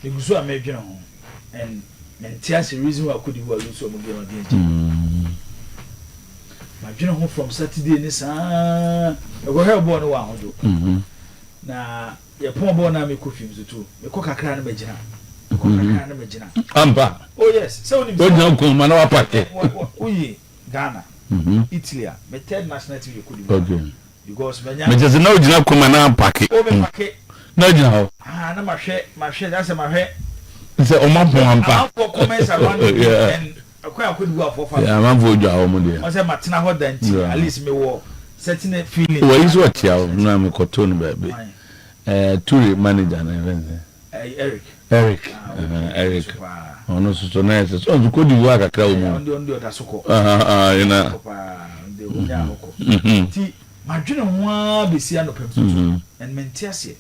Because I made and that's the reason why I couldn't work so much against my general from Saturday in this I go help one one. Now, your poor boy now make films too. The coca can imagine. Ampa. Oh, yes. So, don't come, man, packet. We Ghana, Italy, my third nationality you could okay. Because when you know, you come and packet. No, you know. Ah, my share, that's my hair. It's a man for comments around and I could go for fun. Yeah, I'm for your I said, Martina, what then? At least me war setting a feeling. Well, he's what you know, I'm a cotton baby. Tour manager and Eric. Eric. Oh, no, so nice. So, you could work a crowd. That's so you know. My dream was be see and Mentiasia.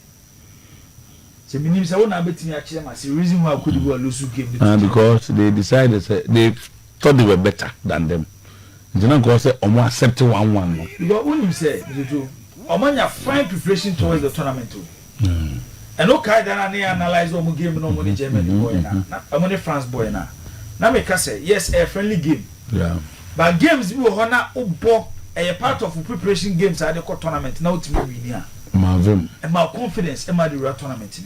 So, me name's I want to bet me actually, my reason why I could go lose game because they decided they thought they were better than them. You know, because they almost accept 1-1. But when you say, Omanya fine preparation towards the tournament too. And okay, then I analyze all game no money Germany boy now. I'm only France boy now. Now me can say yes, a friendly game. Yeah. But games we will honor a part of preparation games at the tournament. Now to me win here. And my confidence in my tournament.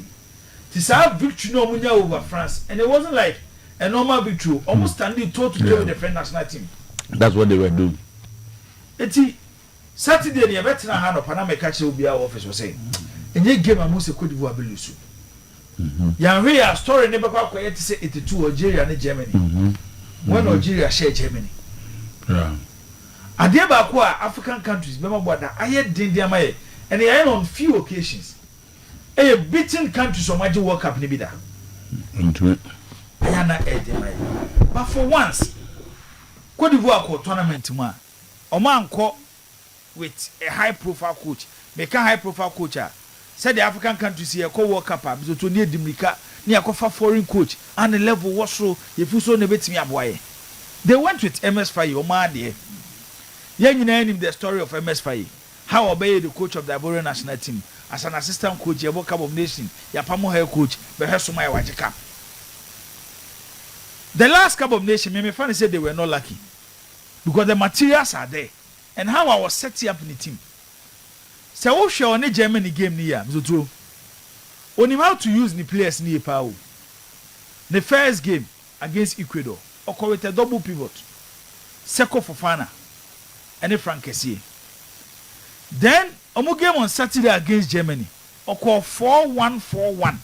This our victory no money over France, and it wasn't like a normal victory. Almost standing toe to toe with the French national team. That's what they were doing. It's Saturday. The veteran hand of Panama catch will be our office was saying. And you game a Musa could do a belusu. Yan real story never quite to say 82 Algeria and Germany. When Algeria share Germany. Yeah. And there are African countries, remember what I had Dindiamae, and they are on few occasions. A beaten countries on Magic World Cup Nibida. But for once, Cote d'Ivoire tournament, Oman caught with a high profile coach, make a high profile coach. Said the African countries here call World Cup, so to near Dimika, near Kofa foreign coach, and the level was so if you saw nebet me aboy. They went with MS Faye, Oman there. Young in the story of MS Faye. How obey the coach of the Ivorian national team as an assistant coach, your World Cup of Nations, your Pamo Hair coach, but has so my white cap. The last Cup of Nations, my friend said they were not lucky because the materials are there, and how I was setting up in the team. So we show on the Germany game near so only how to use the players near power. The first game against Ecuador, occurred with a double pivot, Seko Fofana, and a Frank Kessié. Then omo game on Saturday against Germany, occurred 4-1-4-1.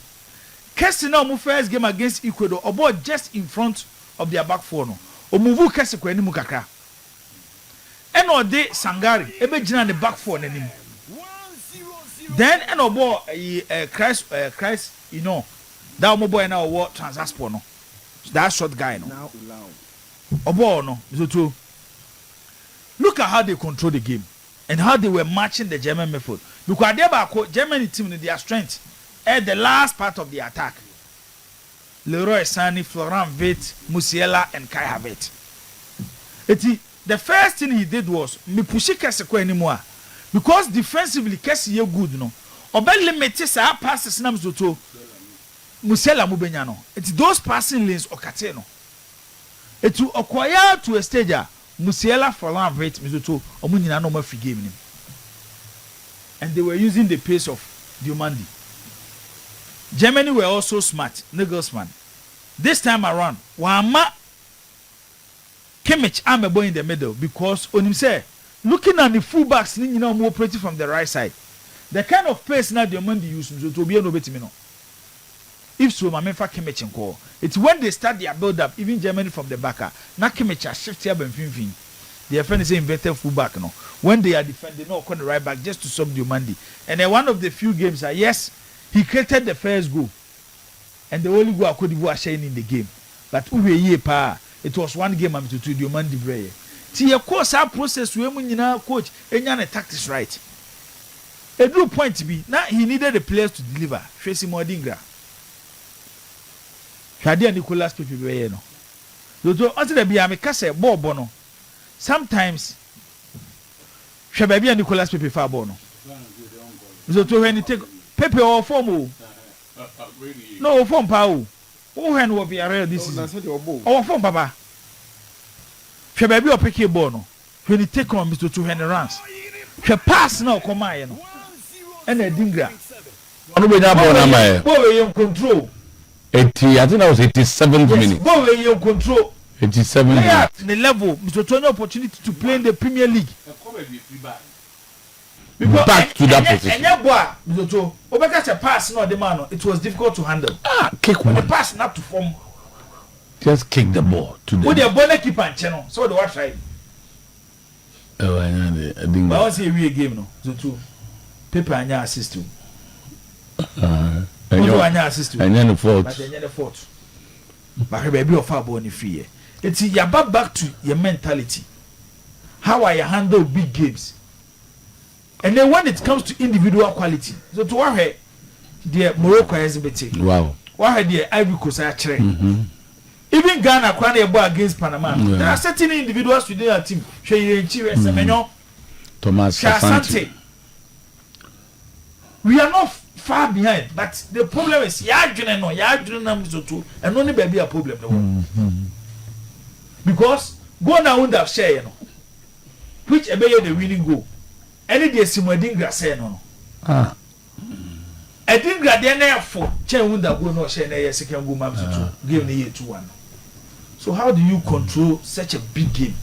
Kessie now omo first game against Ecuador, about just in front of their back four no. Omuvu Kessie kwa enimu kakra. Eno de Sangari ebe jina the back four n'enimu. Then and obo Christ you know that omo boy now what Transasport no that short guy no obo no so look at how they control the game and how they were matching the German midfield because they back Germany team in their strength at the last part of the attack. Leroy Sané, Florent Wirtz, Musiala and Kai Havertz. The first thing he did was me push Kessie anymore. Because defensively, Kessie good no. Obe limite sa passes na mzoto. Musiala mubenya no. It's those passing lanes okate no. It to acquire to a stage Musiala for long rate mzoto omu nyina no ma free game nim. And they were using the pace of Diomandi. Germany were also smart, Nagelsmann. This time around, Wama Kimmich am a boy in the middle because on him say looking at the fullbacks, you know, more operating from the right side. The kind of pace now the Monday use to be no better. If so, my menfa Kimmich and call. It's when they start their build up, even Germany from the backer. Now Kimmich are shift here and fin. Their friend is inverted fullback. No, when they are defending, no, on the right back just to subdue Monday. And then one of the few games are yes, he created the first goal, and the only goal Cote d'Ivoire sharing in the game. But it was one game I'm to do Monday Bray. See, of course, our process we coach and tactics right. A good point to be now he needed the players to deliver. Tracy Modingra. Shadia Nicolas Pepe no. Dodo until the be amekase ball bono. Sometimes Shababia Nicolas Pepe fa bono. Dodo when he take Pepe or formo. No, phone power. Who hand will be a this is our phone, Papa. She baby or pick your ball. When you take on Mr. 200 runs, she pass now, come on, and a dingra. Boy, control. 80, I think that was 87th minute. Boy, you control. 87 minutes. At the level, Mr. Tony opportunity to play in the Premier League. Back to that position. And your boy, Mr. Tony, Obaka's a pass, not the man. It was difficult to handle. Kick one. The pass not to form. Just kick the ball to the. With your bonnet keeper and channel, so the watch right. Oh, I think. I want to see a real game, no. So two paper and your assist to. And you're assist to. And then the fourth. But then the fourth. But baby of our body free. It's your back to your mentality. How I handle big games. And then when it comes to individual quality, so to what the Morocco has been. Wow. What the Ivory Coast are trained. Even Ghana crying a ball against Panama. There are certain individuals within our team. Thomas Asante. We are not far behind, but the problem is and only baby a problem. Because go now would have share, which obey the winning goal. Any day Simodingra say no. I think that then for chain would have go no share a second goal map to give the year 2-1. So how do you control such a big game?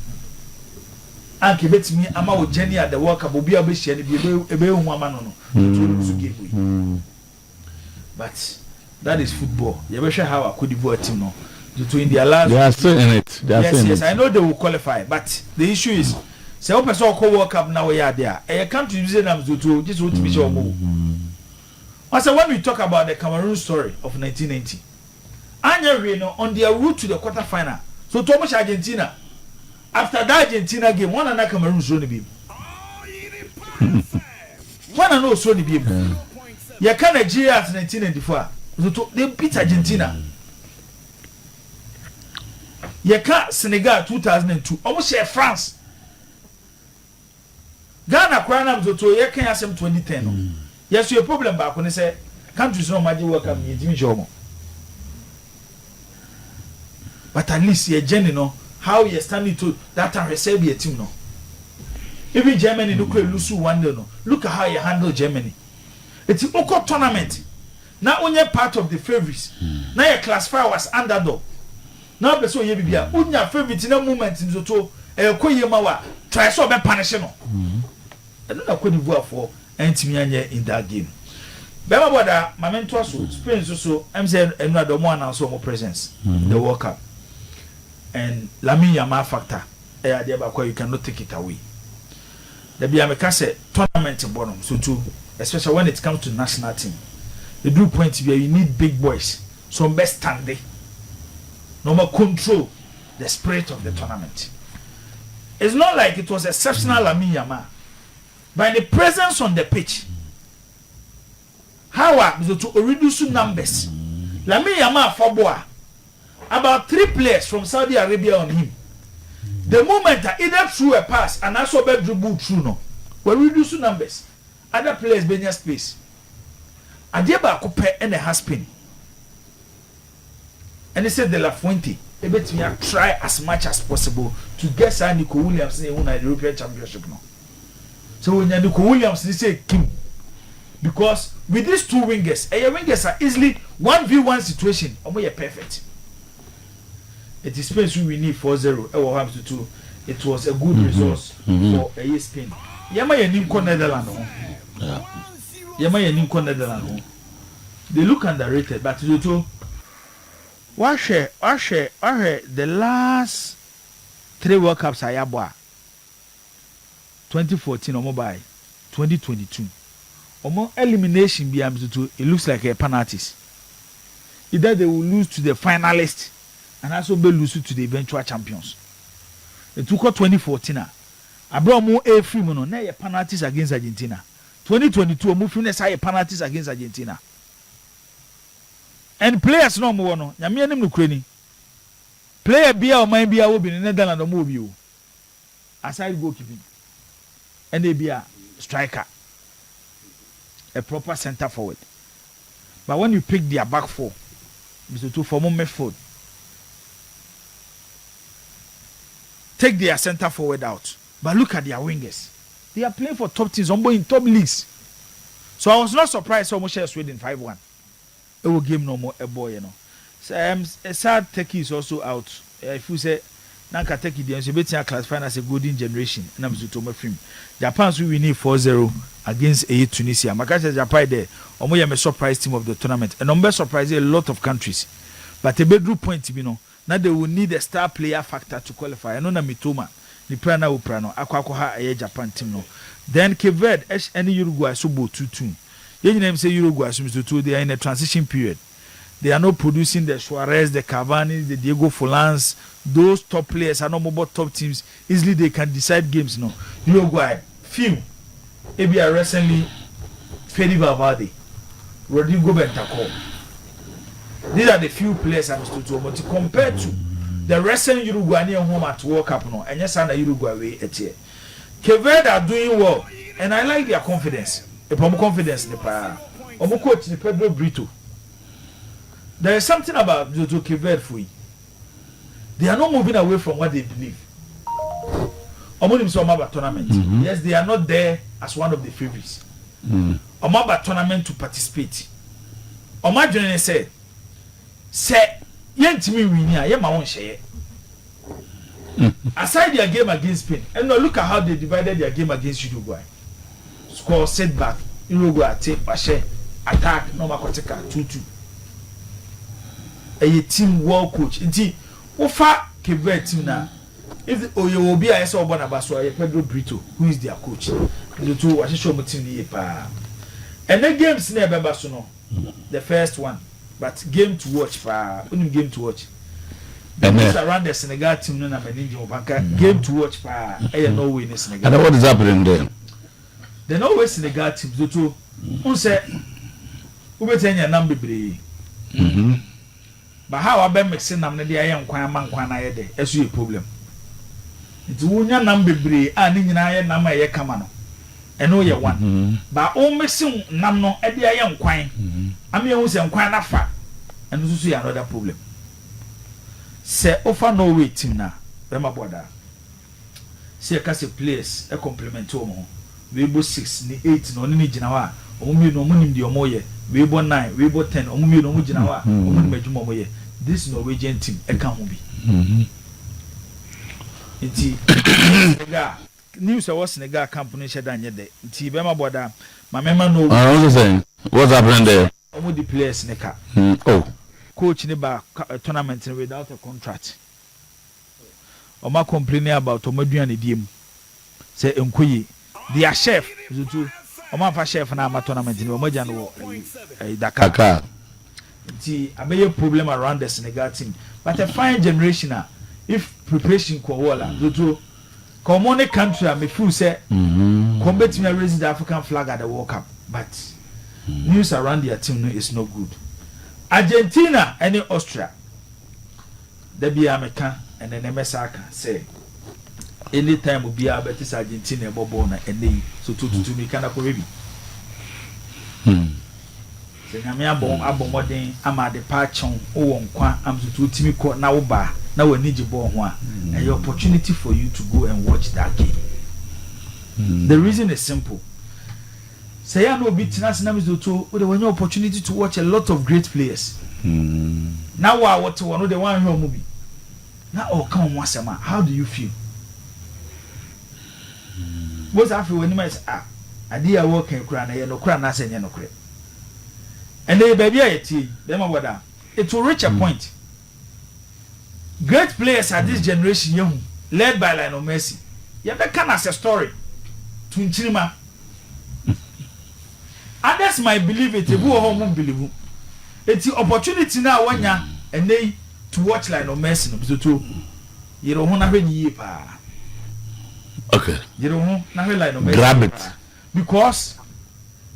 And give it to me, I'm out Jenny at the World Cup, will be a bit shady, be a woman. But that is football. You ever sure how I could devote team no? To in their last. They are still in it. Yes, I know they will qualify, but the issue is, say, open so called World Cup now we are there. I can't use them to just want to be sure move. Also, when we talk about the Cameroon story of 1990, Anya Reno on their route to the quarterfinal. So Thomas Argentina. After that Argentina game, one and Cameroon so the beam. One and no so the beam. You can't Nigeria at 1994. So they beat Argentina. You can't Senegal 2002. Almost share France. Ghana Kranam to you can't ask them 2010. Yes, you a problem back when they say countries no magic work at me. But at least you're genuine, how you're standing to that time receive your team no. Even Germany look at lose 1-0 no. Look at how you handle Germany. It's a local tournament. Now only part of the favorites. Now your classifier was underdog. Now person you be here. Unya favorite in a moment in Zoto. Try so be punishing no. I don't know what you go for Antimianya in that game. Bema boda my mentor so Spain so I'm saying another one and so more presence the World Cup. And Lamine Yamal factor, you cannot take it away. The Biameka said tournament in bottom, so too, especially when it comes to national team. The blue point where you need big boys, some best standing, no more control the spirit of the tournament. It's not like it was exceptional Lamine Yamal. By the presence on the pitch, how are to reduce numbers? Lamine Yamal for boy. About 3 players from Saudi Arabia on him. The moment I either threw a pass and also be dribble through no, we reduce numbers. Other players be near space. Adiaba coupe and a has spin. And he said De La Fuente, they bet me try as much as possible to get Sir Nico Williams in the European Championship now. So when Nico Williams they say Kim, because with these two wingers are easily 1v1 situation, and we are perfect. It is Spain we need 4-0. It was a good resource for a year Spain. Yama Yanim Netherlands. Yama Yanim Netherlands. They look underrated, but to the last 3 World Cups I have 2014 or mobile 2022. Omo elimination be it looks like a penalties. Either they will lose to the finalists and also be lose to the eventual champions. It took 2014. Abraham a free mono na penalties against Argentina. 2022 omo finish high penalties against Argentina. And players no mo no. Nyame anim no krani. Player bia o man bia wo bi in Netherlands omo bi o. Aside goalkeeping. And they be a striker. A proper center forward. But when you pick their back four, Mr. Two for midfield, take their center forward out. But look at their wingers. They are playing for top teams, in top leagues. So I was not surprised so much as Sweden 5-1. It will give no more a boy, you know. So a sad Turkey is also out. If you say Nanka Turkey, the better classified as a golden generation. And I'm to my film. Japan's we win 4-0 against a Tunisia. Makasha Japan there. Omo a surprise team of the tournament. And number surprise a lot of countries. But a bedroom point, you know. Now they will need a star player factor to qualify. I know na Mitoma. Ni prana uprano. Akwakoha a Japan team no. Then Cape Verde, any Uruguay subo 2-2. You name say Uruguay they are in a transition period. They are not producing the Suarez, the Cavani, the Diego Forlans. Those top players are not mobile top teams. Easily they can decide games. No, Uruguay, few. Maybe are recently Fede Valverde, Rodrigo Bentancur. These are the few players I'm to but compared to the recent Uruguayan home at World Cup. No, and yes, and Uruguay way at here. Cape Verde are doing well, and I like their confidence. A confidence in the power. Omo coach the Pedro Brito. There is something about Jojo Cape Verde for you. They are not moving away from what they believe. Omo so about tournament. Yes, they are not there as one of the favorites. Omo about tournament to participate. Omo journey say yentimi win here, ye ma won share. Aside their game against Spain, and now look at how they divided their game against Uruguay. Score setback, Uruguay take attack, no makoteka 2-2. A team well coach. Inti, ofa Cape Verde team na. If Oyobi I saw Bonabaso, Pedro Brito, who is their coach. The two I show team ni pa. And the games never Basono. The first one, but game to watch pa. Only game to watch. Because around the Senegal team no na meninjo banka game to watch pa. No way in Senegal. And what is happening there? They know where Senegal team do to. Who say who be tell your number bebre. But how I be mixing nam na dey aye nkwan man kwan na aye dey. Eso ye problem. It wonya nam bebre a ni nyina aye nam aye kama no. Eno ye one. But o mixing nam no e dey aye nkwan. Am ye hu se nkwan na fa. Eno so ye another problem. Se offer no way team na be ma boda. Se ka se players e complement o mo. We bo 6 ni 8 no ni gina wa. Omo no mo nim di omo ye. We bo 9, we bo 10. Omo no mo gina wa. Omo ni madwuma omo ye. This Norwegian team e kan ho bi. Nti Senegal news was Senegal company sheda anye de. Nti be ma boda ma mema no. I was saying what's happening there? Omo the players ne ka. Oh. Coach ni ba tournament without a contract. Oma complaining about omaduane diem. Say enkoyi their chef zutu oma fa chef na ama tournament ni omaja no Dakar. Nti abeye problem around the Senegal team. But a fine generation if preparation ko wala zutu common country me feel say combat me raise the African flag at the World Cup. But news around their team no is not good. Argentina and Austria. There be America and then MSaka say anytime will be about this Argentina bobona and they so to me kind of baby. Say Namia bon abomodin ama de pachon o nkwa am so to me ko na wo ba na we need ball ho a an opportunity for you to go and watch that game. The reason is simple. Say I know bitinas na mizoto we dey opportunity to watch a lot of great players. Now what one the one here movie. Now oh come on asema, how do you feel? What's after when you say ade a work and kra na ye no kra na say no kra. And the baby ayeti, dem aboda. It will reach a point. Great players at this generation young, led by Lionel Messi. You can as a story to Nchirima. Others might believe it, who won't believe it. It's the opportunity now when ya and they to watch Lionel Messi. So you don't have any pa. Okay. You don't have Lionel Messi. Grab it. Because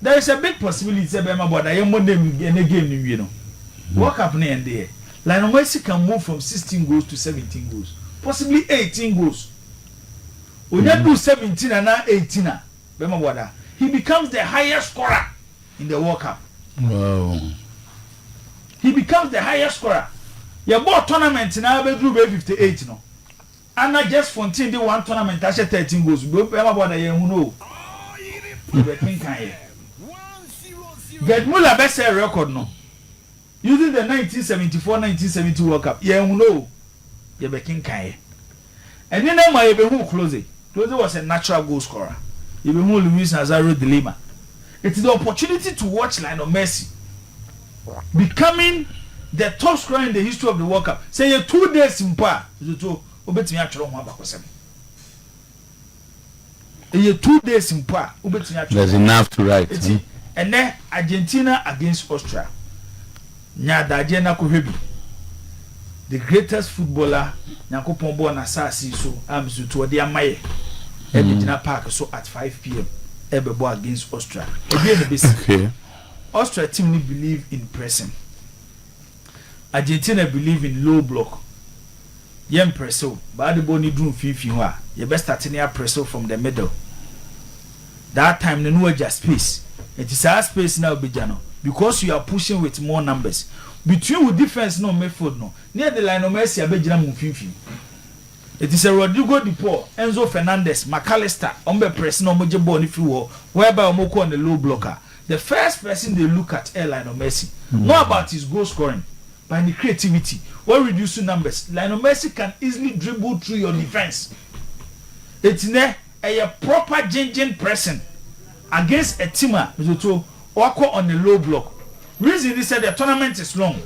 there is a big possibility that I am one name in a game, you know. What happened in there? Lionel Messi can move from 16 goals to 17 goals, possibly 18 goals. When you do 17 and now 18, he becomes the highest scorer in the World Cup. Wow. he becomes the highest scorer. Your ball tournament now be through 58 no. And not just Fontaine the one tournament I 13 goals. Go about the who know. Get Muller best record no. Using the 1974-1970 World Cup. Yeah, who know. You be king kai. And then my who Close. Close was a natural goal scorer. You be who Luis Nazario de Lima. It is the opportunity to watch Lionel Messi becoming the top scorer in the history of the World Cup. Say you 2 days in pa, Zuto, obetimi atwere ho abakosem. You 2 days in pa, obetimi atwere. There's enough to write. And then Argentina against Austria. Nya daje na kohwebi. The greatest footballer Nyankopon bo na sasi so am Zuto de amaye. Ebigina Park so at 5 p.m. Ebebo against Austria. Okay. Austria team need believe in pressing. Argentina believe in low block. Yem presso, but the body drew 50. You best start near presso from the middle. That time the no just space. It is our space now, Bijano, because you are pushing with more numbers. Between with defense no midfield no. Near the line of Messi, Abejana Mufifi. It is a Rodrigo Depaul, Enzo Fernandez, McAllister, Ombe press no moje ball if you were, whereby Omoko on the low blocker. The first person they look at Lionel Messi, not about his goal scoring, but the creativity. When reducing numbers, Lionel Messi can easily dribble through your defense. It's a proper gingin pressing against a teamer or on the low block. Reason he said the tournament is long.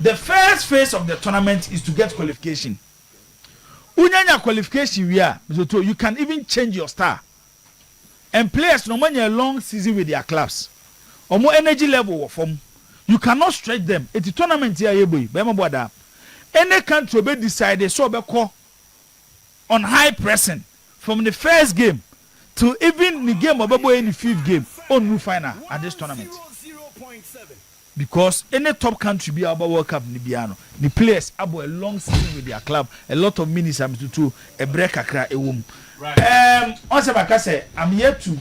The first phase of the tournament is to get qualification. Unyanya qualification you can even change your star. And players no money a long season with their clubs. Or more energy level of form. You cannot stretch them. It's a tournament here, boy. Any country be decided so be call on high pressing from the first game to even the game of in the fifth game on new final at this tournament. Because any top country be about World Cup Nibiano, the players have a long season with their club, a lot of minutes to a break a cry a womb. Right. Also, like I say, I'm here to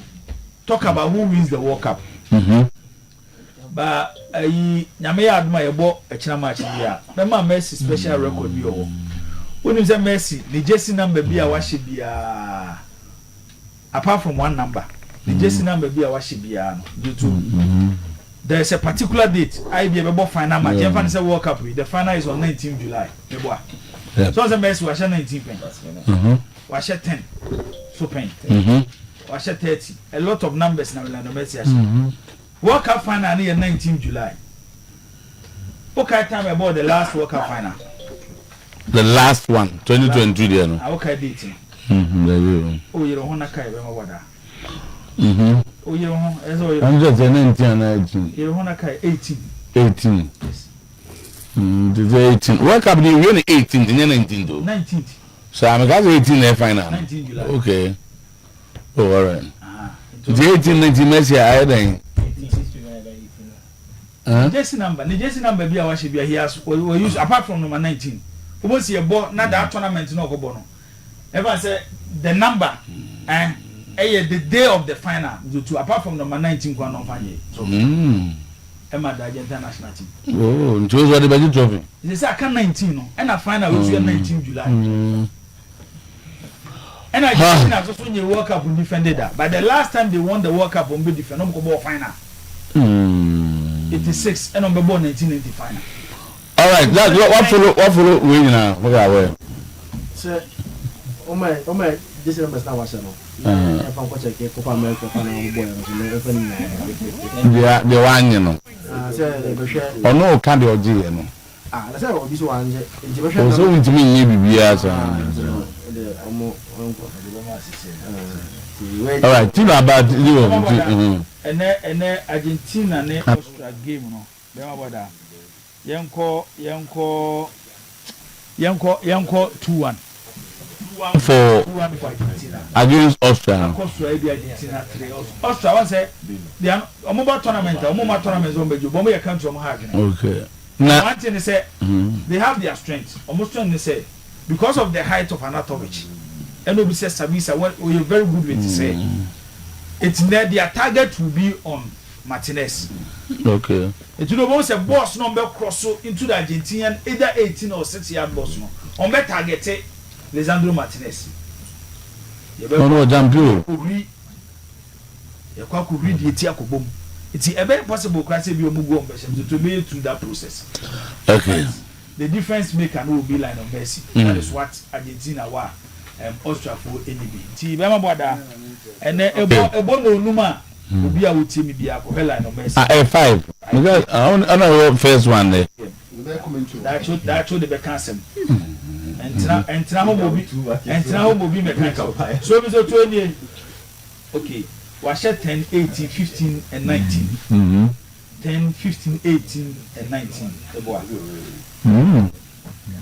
talk about who wins the World Cup. But Nyame admire about a china match here. Remember Messi special record be over. When you say Messi, the jersey number be a wash be apart from one number, the jersey number be a wash be due to. There is a particular date. I be able final match. If I say World Cup, the final is on 19th July. So the Messi was 19 pen. Was 10. So pen. Was 30. A lot of numbers now. Messi. World Cup final near 19th July. Okay, time about the last World Cup final. The last one, 2022. There no. Okay, date. Oh, you don't want to carry what? Oh, you know, I'm just 19 and 19. You want to carry 18. 18. Yes. 18. World Cup, you win 18, 19 though. 19th. So I'm got 18 there final. 19 July. Okay. Oh, all right. The 18, 19 Messi, I think. The jersey number be our should be here. We use apart from number 19. We will see a ball, not that tournament, no go. Ever say the number, the day of the final, apart from number 19, go on fine. So, Emma, the Argentina national team. Oh, chose what the budget trophy. They say I can 19, and I find out which 19 July. And I just when you World Cup we defended that. But the last time they won the World Cup on be defend, no go final. 86 and on the 1990 final. All right, that's what follow we now. What are we? Sir, oh my, this is number now. If I'm going to check Copa America final the one you know. Oh no, can't be OG you know. That's how this one. So into me maybe as all right, team about you. And then Argentina ne Austria game no. Them about that. Yanko 2-1. For against Austria. Austria was say they are mobile tournament on Beju, but we can't from hard. Okay. Now one thing they say they have their strength. Almost they say because of the height of Anatovic. And we say Sabisa, we are very good with to say. It's their target will be on Martinez. Okay. It will almost a boss number cross into the Argentinian either 18 or 6-yard boss. No, on better target Lisandro Martinez. No, Jampio. You could read the Tiaco. It's a very possible class to be through that process. Okay. The difference maker will be like on Messi. That is what Argentina were Austria for NB. See, Bama and then a bono numa will be our team be a line on Messi. A5. Because I know first one there. That should be cancelled. And Tramo will be mechanical. So, Mr. 20. Okay. Was 10, 18, 15, and 19. 10, 15, 18, and 19. The boy.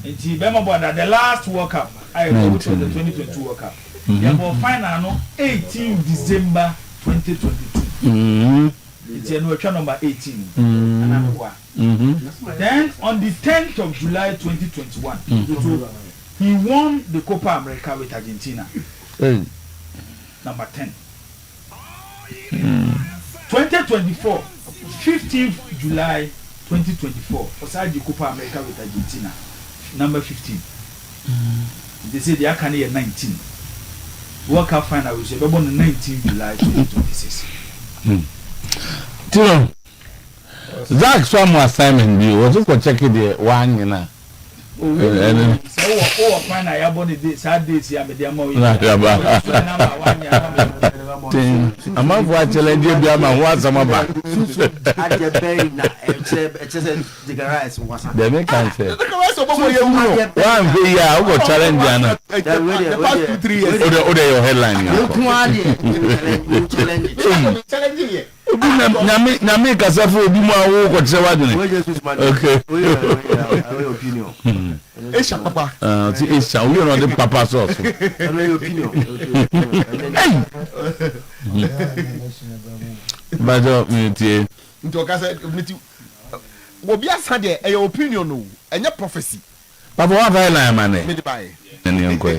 Remember the last World Cup, I which was the 2022 World Cup. The final 18 December 2022. It's a number 18. Then on the 10th of July 2021, he won the Copa America with Argentina. Number 10. 2024, 15th July 2024, outside the Copa America with Argentina, number 15. They say they are can year 19. World Cup final we say born 19 July 2026. Tino, Zach some assignment you was to check the one, you know. So final ya body this sad days ya me dey am I'm not watching challenge you am one some ba. At the bay na the garage was. They make can say. One day ya go challenge ana. The past 2-3 years. Ode your headline. You challenge here. Na me kasa fo obi mu awo ko tse wadune. Okay. Our opinion. Esha papa. Ti Esha we no the papa sauce. Our opinion. Bajo mi tie. Nti okasa nti obi asa de e opinion no enye prophecy. Papa wa fa line man Me dey buy. Ni enko.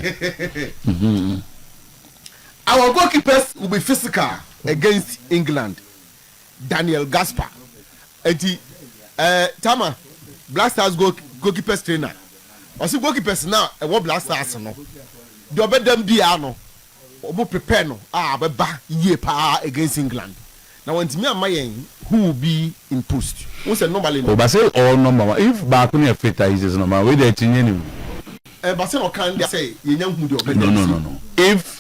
Our goalkeepers will be physical against England. Daniel Gaspar. Eti Tama Black Stars goalkeepers trainer. Osi goalkeepers now e wo Black Stars no. The obedem bia no. Obo prepare no. Be ba ye pa against England. Now when me and my who will be in post. Who say normally no. But say all number one. If back on your fit is number we dey tinye ni. But say no can say ye nyam hu the obedem. No. If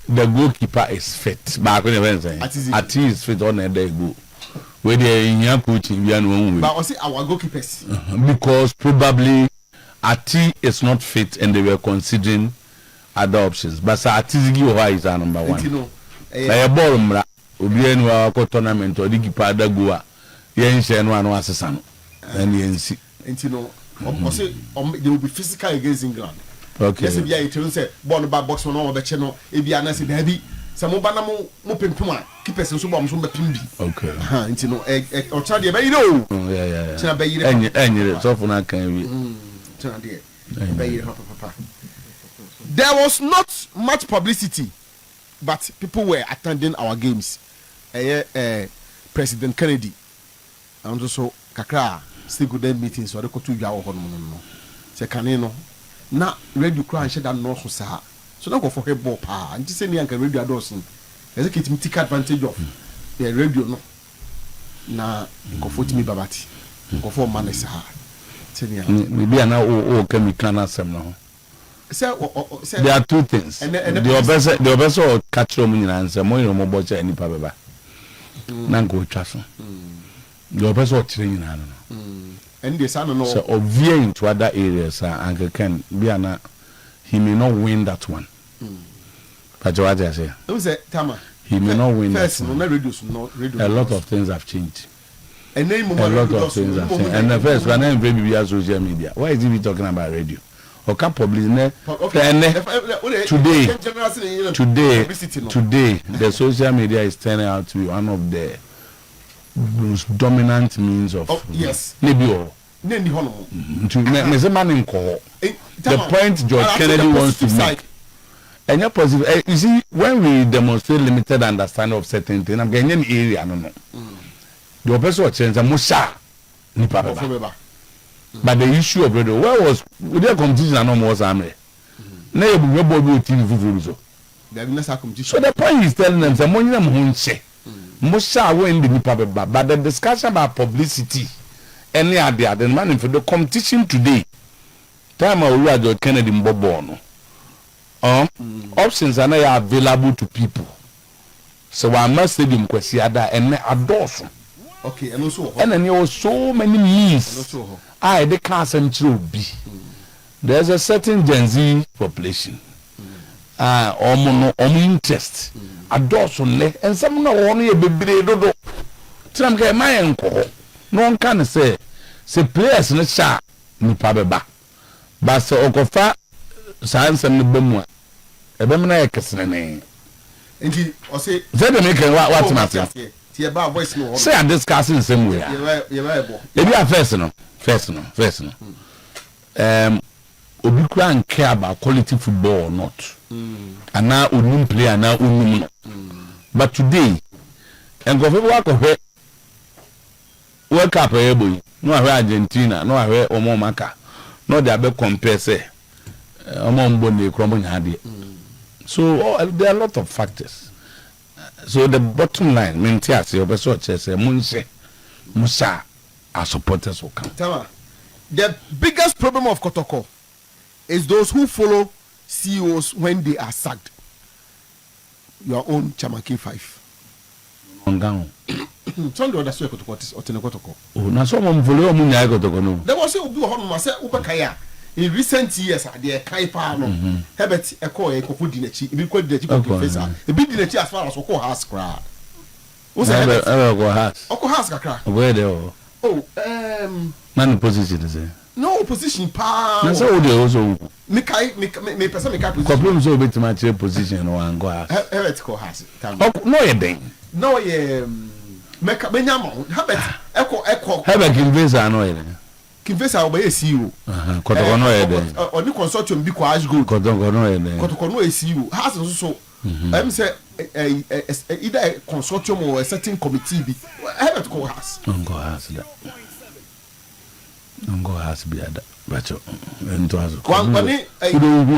the goalkeeper is fit, back when you say at is fit on the go. Where they in coaching, we are no. But I say our goalkeepers because probably Ati is not fit and they were considering other options. But Ati is our number one. By a ball, Obi enu our tournament or the keeper that go. Yen share no one was a and yen see. And you know, say they will be physical against England. Okay. Yes, if you say born by box one over channel, if you are not heavy, some mobile mo pimpuma, keep us so bomb so pimbi. Okay. You know, or Charlie, you know. Yeah. And so for now can we? There was not much publicity, but people were attending our games. President Kennedy, and also Kakra, still good meetings, so they go to Yawa. Say Canino. Na radio cry shed that no so so don't go for a ball pa and say me can radio adosin executive take advantage of the radio no na go for me babati go for man is ha maybe na o can we can asem no say there are two things the obese catch room ni answer mo you mo bocha any pa baba na go twa so the obese o tire ni na no and the son no so veer into other areas and can be ana he may not win that one. But what I say? Tama. He may not win first, that one. Radio. A lot of things have changed. And a lot of things have changed. And the first when I'm very via social media. Why is he talking about radio? Or can probably today the social media is turning out to be one of the most dominant means of yes. Maybe all. The point George Kennedy wants to make. And you're positive. You see, when we demonstrate limited understanding of certain things, I'm getting an area, I don't know. the person change musha nipa beba. But the issue of brother, where was there competition and no more samre? Na you be boy team fufu so. So the point is telling them say money na mo nche. Musha when the nipa beba, but the discussion about publicity any other the man for the competition today. Time we are the Kennedy Mbobo no. Options are not available to people. So I must say them kwesi ada and adorso. Okay, and also and then there was so many means. They can't central be. There's a certain Gen Z population. Interest. Adorso le and some no only a baby do. Tram ke my enko. No one can say players na sha ni pabeba. But so okofa science and bemwa. Ebem na yekesene ne. Nti o say they make what matter. Tie ba voice no. Say I'm discussing same way. Maybe first no. Obi kura care about quality football or not. And now unim player now unim. But today and go work of World Cup boy. No Argentina, no Omo Maka. No they be compare say Omo Mbonde Krombo Nyade. So there are a lot of factors. So the bottom line, Mentias, your person says, Munse, Musa, our supporters will come. Tama, the biggest problem of Kotoko is those who follow CEOs when they are sacked. Your own Chamaki 5. Ongang. Sunday other way Kotoko. Oh, na so mo follow mo nya Kotoko no. There was obi ho no say ubekaya. In recent years, they kai pa no. Hebet eko e kofu di nachi, ebi ko di nachi ko professor. Ebi di nachi as far as oko house cra. Who say hebet? Oko house. Oko house kakra. Where there? Oh, man position is no position pa. Na so dey also. Me person me kai position. Problem so bit ma che position no an go house. Hebet ko house. No ye den. No ye meka benyama. Hebet eko. Hebet investor no ye. Kinfesa obaye CEO. Kotoko no ye den. Oni consortium bi ko Ash Gold. Kotoko no ye den. Kotoko no CEO. House so say either a consortium or a certain committee be have it go house. Go house that. Go house be that. Bacho. Ento azo. One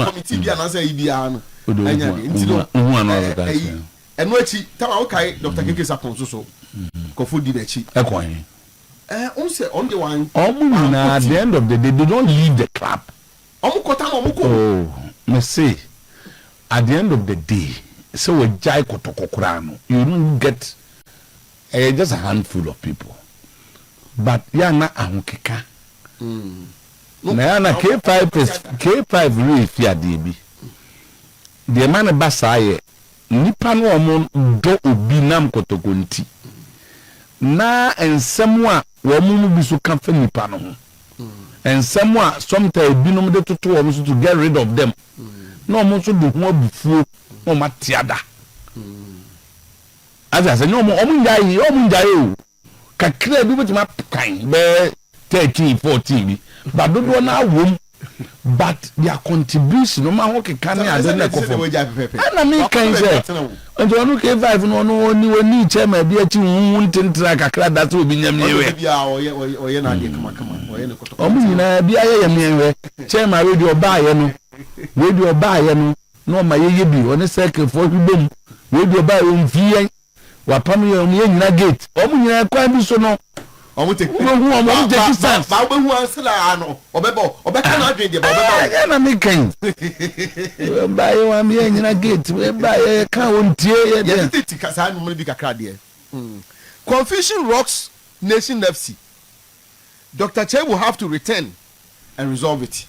committee be announce e bia no. Anya nti no. Eno echi tama okay Dr. Keke Sapon so. Kofu di echi. Ekwan. On the one. At the end of the day, they don't leave the club. Oh, me say, at the end of the day, so a jai kotokokurano, you don't get just a handful of people. But ya na ahukeka. Na na K5 really fear DB. The man basaye nipa no omo do obi nam kotokonti. Na ensem a wo mu bi so ka fa nipa no ho ensem a sometimes binom de toto wo so to get rid of them no mo so do ho abufuo no matiada asa se no mo njaye o kakra bi betima kan be 13 14 bi but do na awom but their contribution no ma ho keka ne ade na kofo ana me kan say nti onu K5 no ni chairman bi achi ntintra kakra da so bi nyam yewe oye na ade kama oye ne koto omu nyina bi aye yam yewe chairman radio ba ye no no ma ye bi oni circle for bibom radio ba ye mfie wapam ye nyina gate omu nyina kwa bi so no omu take distance ba obehu ansela ano obeka na adwen de ba obeba na me kan ba ye wa me nyina gate we ba ye ka wontie ye de titika sa anu bi kakra de confusion rocks Nation FC. Dr. Che will have to return and resolve it.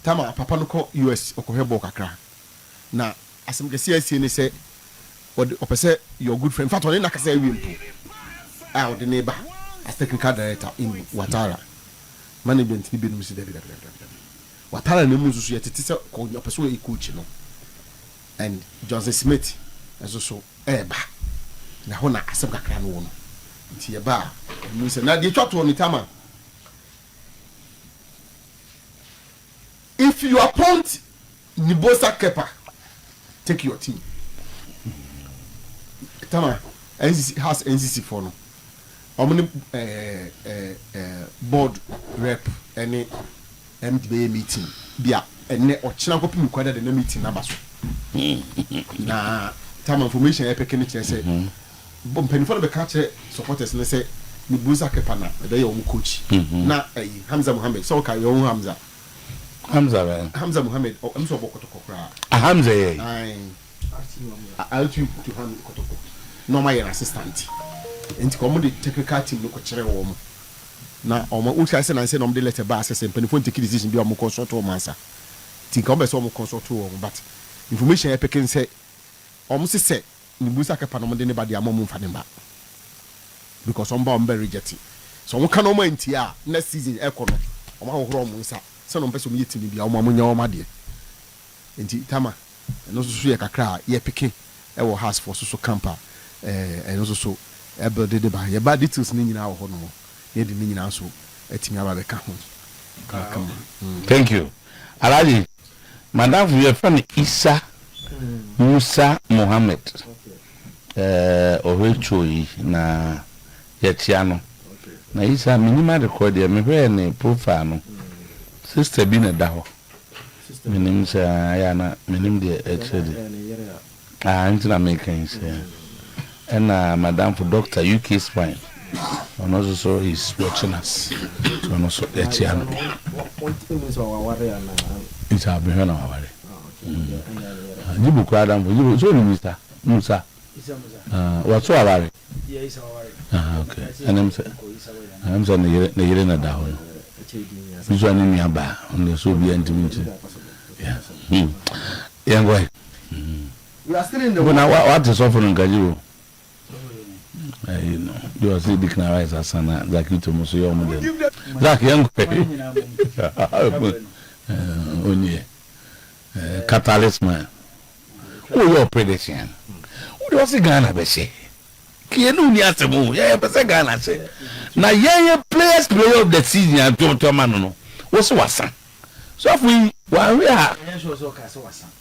Tama papa no ko US okohebo kakra na asem kese asie ne say opese your good friend fat on na kasa wi mpo ah the neighbor as technical director in Watara management ni benum si David Watara na mu susu yetete se ko opese we coach no and Johnson Smith so eba na ho na asem kakra no wo no nti eba mu se na de twato ni Tama. If you appoint Nibosa Kepa, take your team. Tama, NCC has NCC for no. omni board rep any MDA meeting bia ene ochina kopim kwada de meeting na baso na time information e peke ni che say bom penifo be ka che supporters ne say ni buza kepa na de ye omu coach na Hamza Mohammed so ka yo Hamza Mohammed am so bokoto kokra Hamza ye I'll to Hamza kotoko no my assistant enti ko mo de technical team no ko kire wo mo na omo ucha se na se no mo de letter ba se penifo take decision bi omo consult o mansa think omo be so omo consult o but information e peke say omo se ni busa kepa no mo de ne ba de amom mfa ne ba because omo ba omo be reject so omo kan omo enti a next season e ko no omo ahohoro omo nsa se no pese omo yetimi bia omo nya omo de enti tama no so ye kakra ye peke e wo house for so camper no so e build de ba ye ba details ni nyina ho no ye de ni nyina so etimi aba be ka ho thank you Alaji madam your friend Isa Musa Mohammed Owechoyi na Yetiano na Isa minimum record ya me ne profile no sister bi na da ho minim sa ya na minim de actually ntina make sense and madam for Dr. UK Spine and also he's watching us so no so Yetiano it's a be na waware jibu kwa adam jibu so ni Mr. Musa what's all right yeah is our okay and I'm saying na yire na da ho visual ni aba on the so be intimate yeah boy we are still in the what is offering Gajibo you know you are still declaring as sana like you to muso yo mo dem like young onye catalyst man who your prediction who was Ghana be say kienu ni asemu ye be say Ghana say na ye player of the season and to man no was wasa so if we we are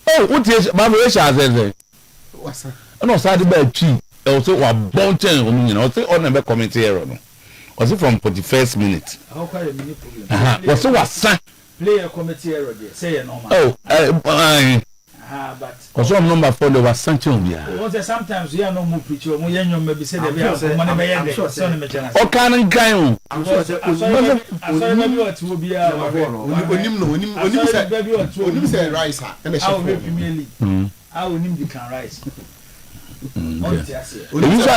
oh what is ma we shall say wasa no side be chi also wa bon ten o nyina o say on na be comment here no was it from 41st minute how quite a mini problem was wasa player committee error there say normal but because I'm number 4 there was something here sometimes we are no more preacher mo yenyo maybe say the be money be yen there so me chana o kan kan I'm sure maybe what will be onim say rise and the show Premier League how onim the can rise ebi so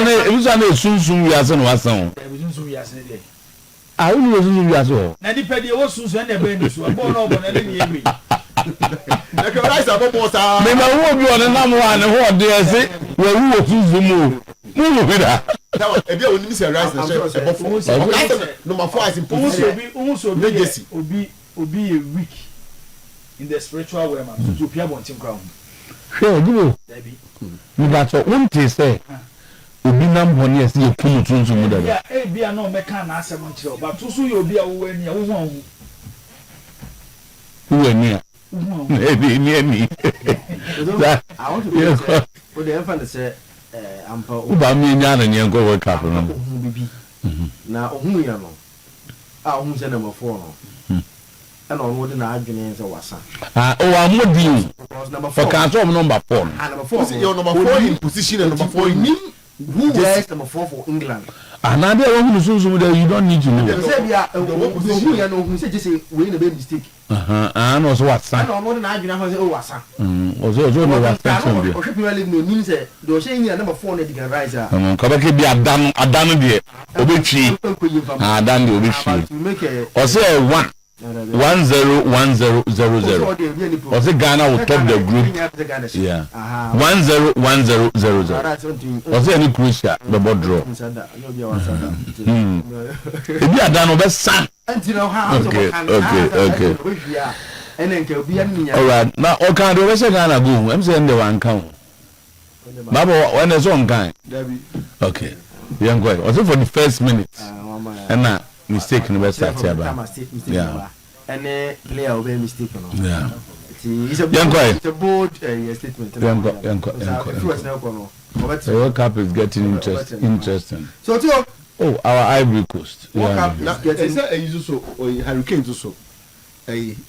na sunsun wi ase no wasan o sunsun wi ase there ah uni sunsun wi ase o na di pedi wo sunsun na be ni so abo no obo na ni ewi na ka rise abo sa me ma wo bi on na mo ane ho de ase we wo sunsun mo mo bi da now ebi onim say rise na so ebo fo number 4 is important obi a week in the spiritual realm so pia bontin crown sure do you got your own taste obi nam honi ase ye kunu tunzu mu da ya bia no meka na asem nchire but to so ye obi a wo ani a wo hu ani I want to be for the infant say ampa uba mi nya na nyen go work up no na ohun ya no a ohun se number 4 no and on what na adwene say wasa o amodi for cancer number 4 number 4 your number 4 in position and number 4 in who was number 4 for England another one who that you don't need to know say bia who ya no who say just say we na be mistake and also wasa and on what na adwene say o wasa also no wasa o Premier League no nim say do say yin number 4 na diga rise ka ba ke bi adan de obetwi adan de obetwi o say 101000 or the Ghana will top the group yeah 101000 or the any Croatia the board draw if you are done over son okay all right now okay the rest of Ghana go I'm saying the one count Baba when there's one kind okay young boy was it for the first minute and now mistake in the start here yeah and player will be mistake no yeah it's a bold statement the World Cup is getting interesting so Oh, our Ivory Coast. World Cup na is getting. esa eyi so hurricane so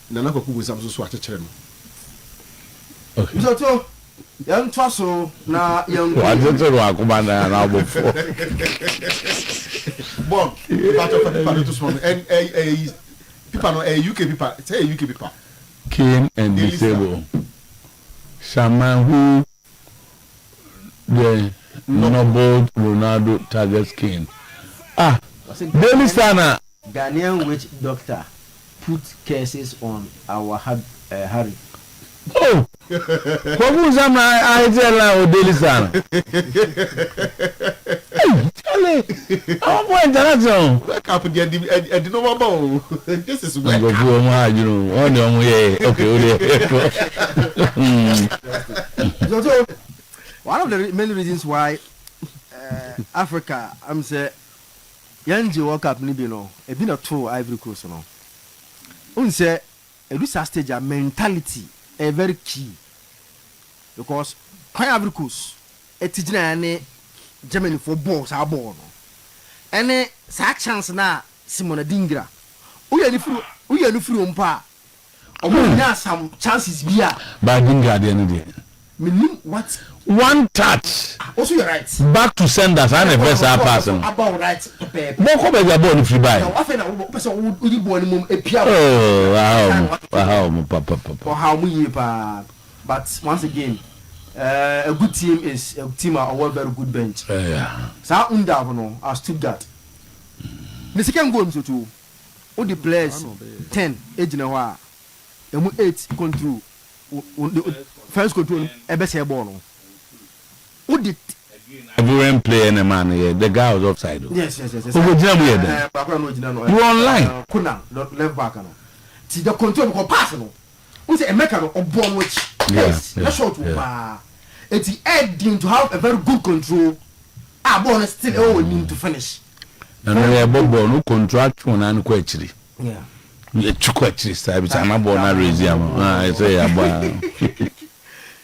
nana kwaku go sam so akyekyere no. Okay. So yan twaso na yan I don't know what I'm now before. Bon, people to small and people no UK people say UK people. Kane and disabled. Shaman who the noble Ronaldo targets Kane. Ah, Daily Sana. Ghanaian witch doctor put curses on our Harry. Oh, what was I tell now, Daily Sana? Charlie, I'm going to Wake up and the normal. This is where go for my, you know, on your way. Okay, So one of the many reasons why Africa, I'm say, Yanji World Cup ni bi no, e bi na to Ivory Coast no. Unse a research stage a mentality a very key because Ivory Coast etijina ne Germany for balls are born no. Ene sa chance na Simona Dingra. Uye ni furu mpa. Omo nya some chances bia. but I didn't get any day. Meaning what? One touch Also you're right. back to senders and the first half passing. About right. More come back ball free by. Now I think person who born mum e pia. Oh, wow, papa. For how many pa. But once again, a good team is a team or a very good bench. Yeah. So unda no as Stuttgart. The second goal so too. All the players 10 age na wa. Emu 8 control. First control e be say ball no. Who did Everyone playing a man here. The guy was offside. yes. Who jam here then? You online? Kuna left back no. Ti the control ko pass no. Who say Emeka no obon which. Yes. Let's shot pa. It's heading to have a very good control. Ball is still need to finish. And we ball no contract one and ko actually. Yeah. You chuko actually style but I'm ball na raise am. I say aba.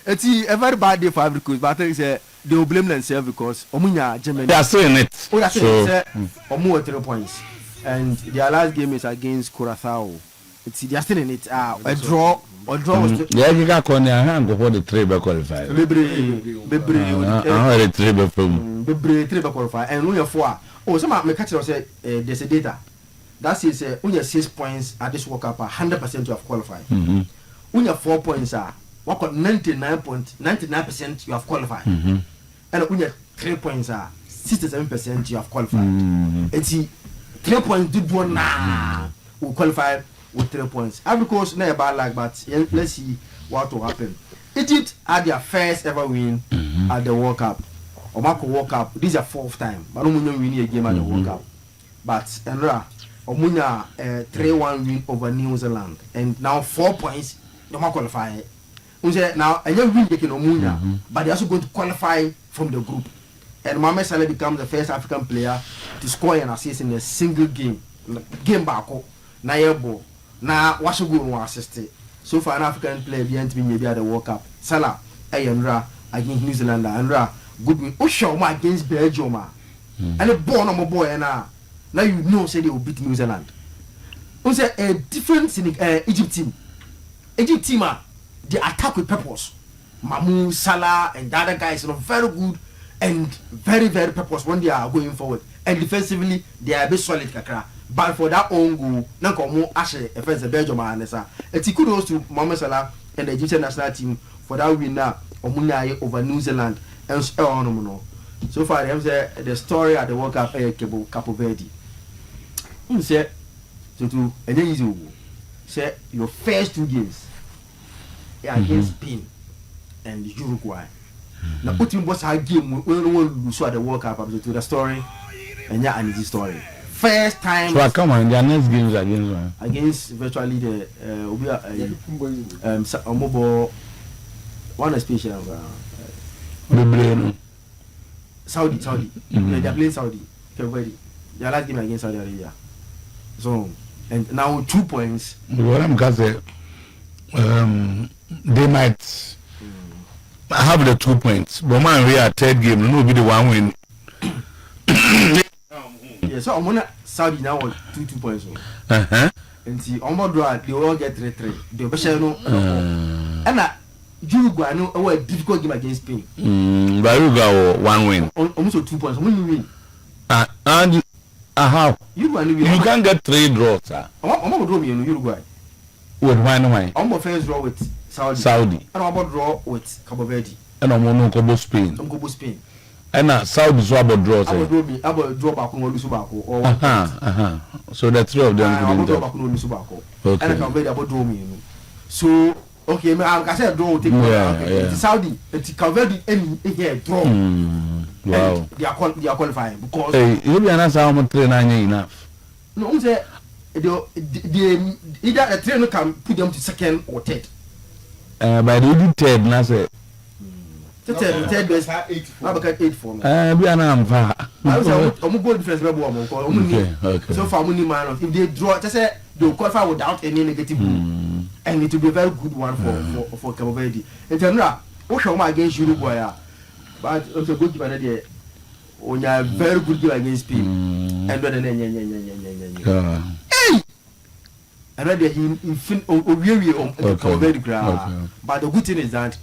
It's a very bad day for Ivory Coast, but I think they will blame themselves because Omunya Germany. They are still in it. Oh, that's So it. Omu 3 points, and their last game is against Curaçao. They are still in it. A draw was yeah, you got on your hand before the three by qualify. Bebre. I heard the three by from Bebre 3 qualify, and we have 4. Oh, some me catch us say there's a data that says when you 6 points at this World Cup, 100% you have qualified. When you have 4 points, what 99.99% you have qualified. And when you 3 points, 67% you have qualified. It's 3 points did one now. We qualify with 3 points. Ivory Coast not a bad luck, but let's see what will happen. Egypt had their first ever win at the World Cup. Omako World Cup. This is their 4th time. But no one win a game at the World Cup. But Enra, Omunya 3-1 win over New Zealand, and now 4 points. They might qualify. Now a young win they can Omunya, but they're also going to qualify from the group. And Mohamed Salah becomes the first African player to score an assist in a single game. Game back, na yebo, na washo go no assist. So far an African player behind me maybe at the World Cup. Salah, Enra against New Zealand, Enra good win. Oshoma against Belgium, and the ball no more boy na. Now you know say they will beat New Zealand. We say a different Egypt team. Egypt team they attack with purpose. Mamu, Salah and the other guys are very good and very very purpose when they are going forward. And defensively they are a bit solid kakra. But for that own goal, na komo ashe defense Belgium and esa. It's kudos to Mohamed Salah and the Egyptian national team for that win now over New Zealand and so far they say the story at the World Cup Capo Verde. Say to easy say your first 2 games against Spain and Uruguay. Now put in what's our game we lose at the World Cup to the story and an easy story. First time. So come on, their next games against virtually the mobile one special Saudi. They are playing Saudi. Their last game against Saudi Arabia. So and now 2 points. What I'm gonna say, they might have the 2 points, but man, we are 3rd game. No, be the one win. okay, so I'm gonna Saudi now 2 points. And see, on board they all get 3-3. The Bashar no, and Uruguay no a difficult game against Spain. But Uruguay 1 win. Almost 2 points. When you win, And how? you can get 3 draws, sir. I'm gonna draw me in Uruguay. With one. I'm gonna first draw with Saudi. And I'm gonna draw with Cabo Verde. And I'm gonna go Spain. I'm gonna go Spain. And Saudi is about draws. I'm gonna draw back on Lusubako. So the 3 of them I'm gonna draw back on Lusubako. And I can Verde about draw me. So okay, I said draw take Saudi. It's Cabo Verde and here draw. Wow. They are qualifying because you be an how much train enough. No, I'm saying either a trainer can put them to second or third. But they did third, na say. Third best. I got 8 for me. Be an amfa. I'm go difference level okay. So far money man if they draw just say they qualify without any negative and it will be a very good one for Cabo Verde. In general, Oshama against Uruguay. But also good game there. On a very good game against Spain. And then hey! And then he really on Cabo Verde. But the good thing is that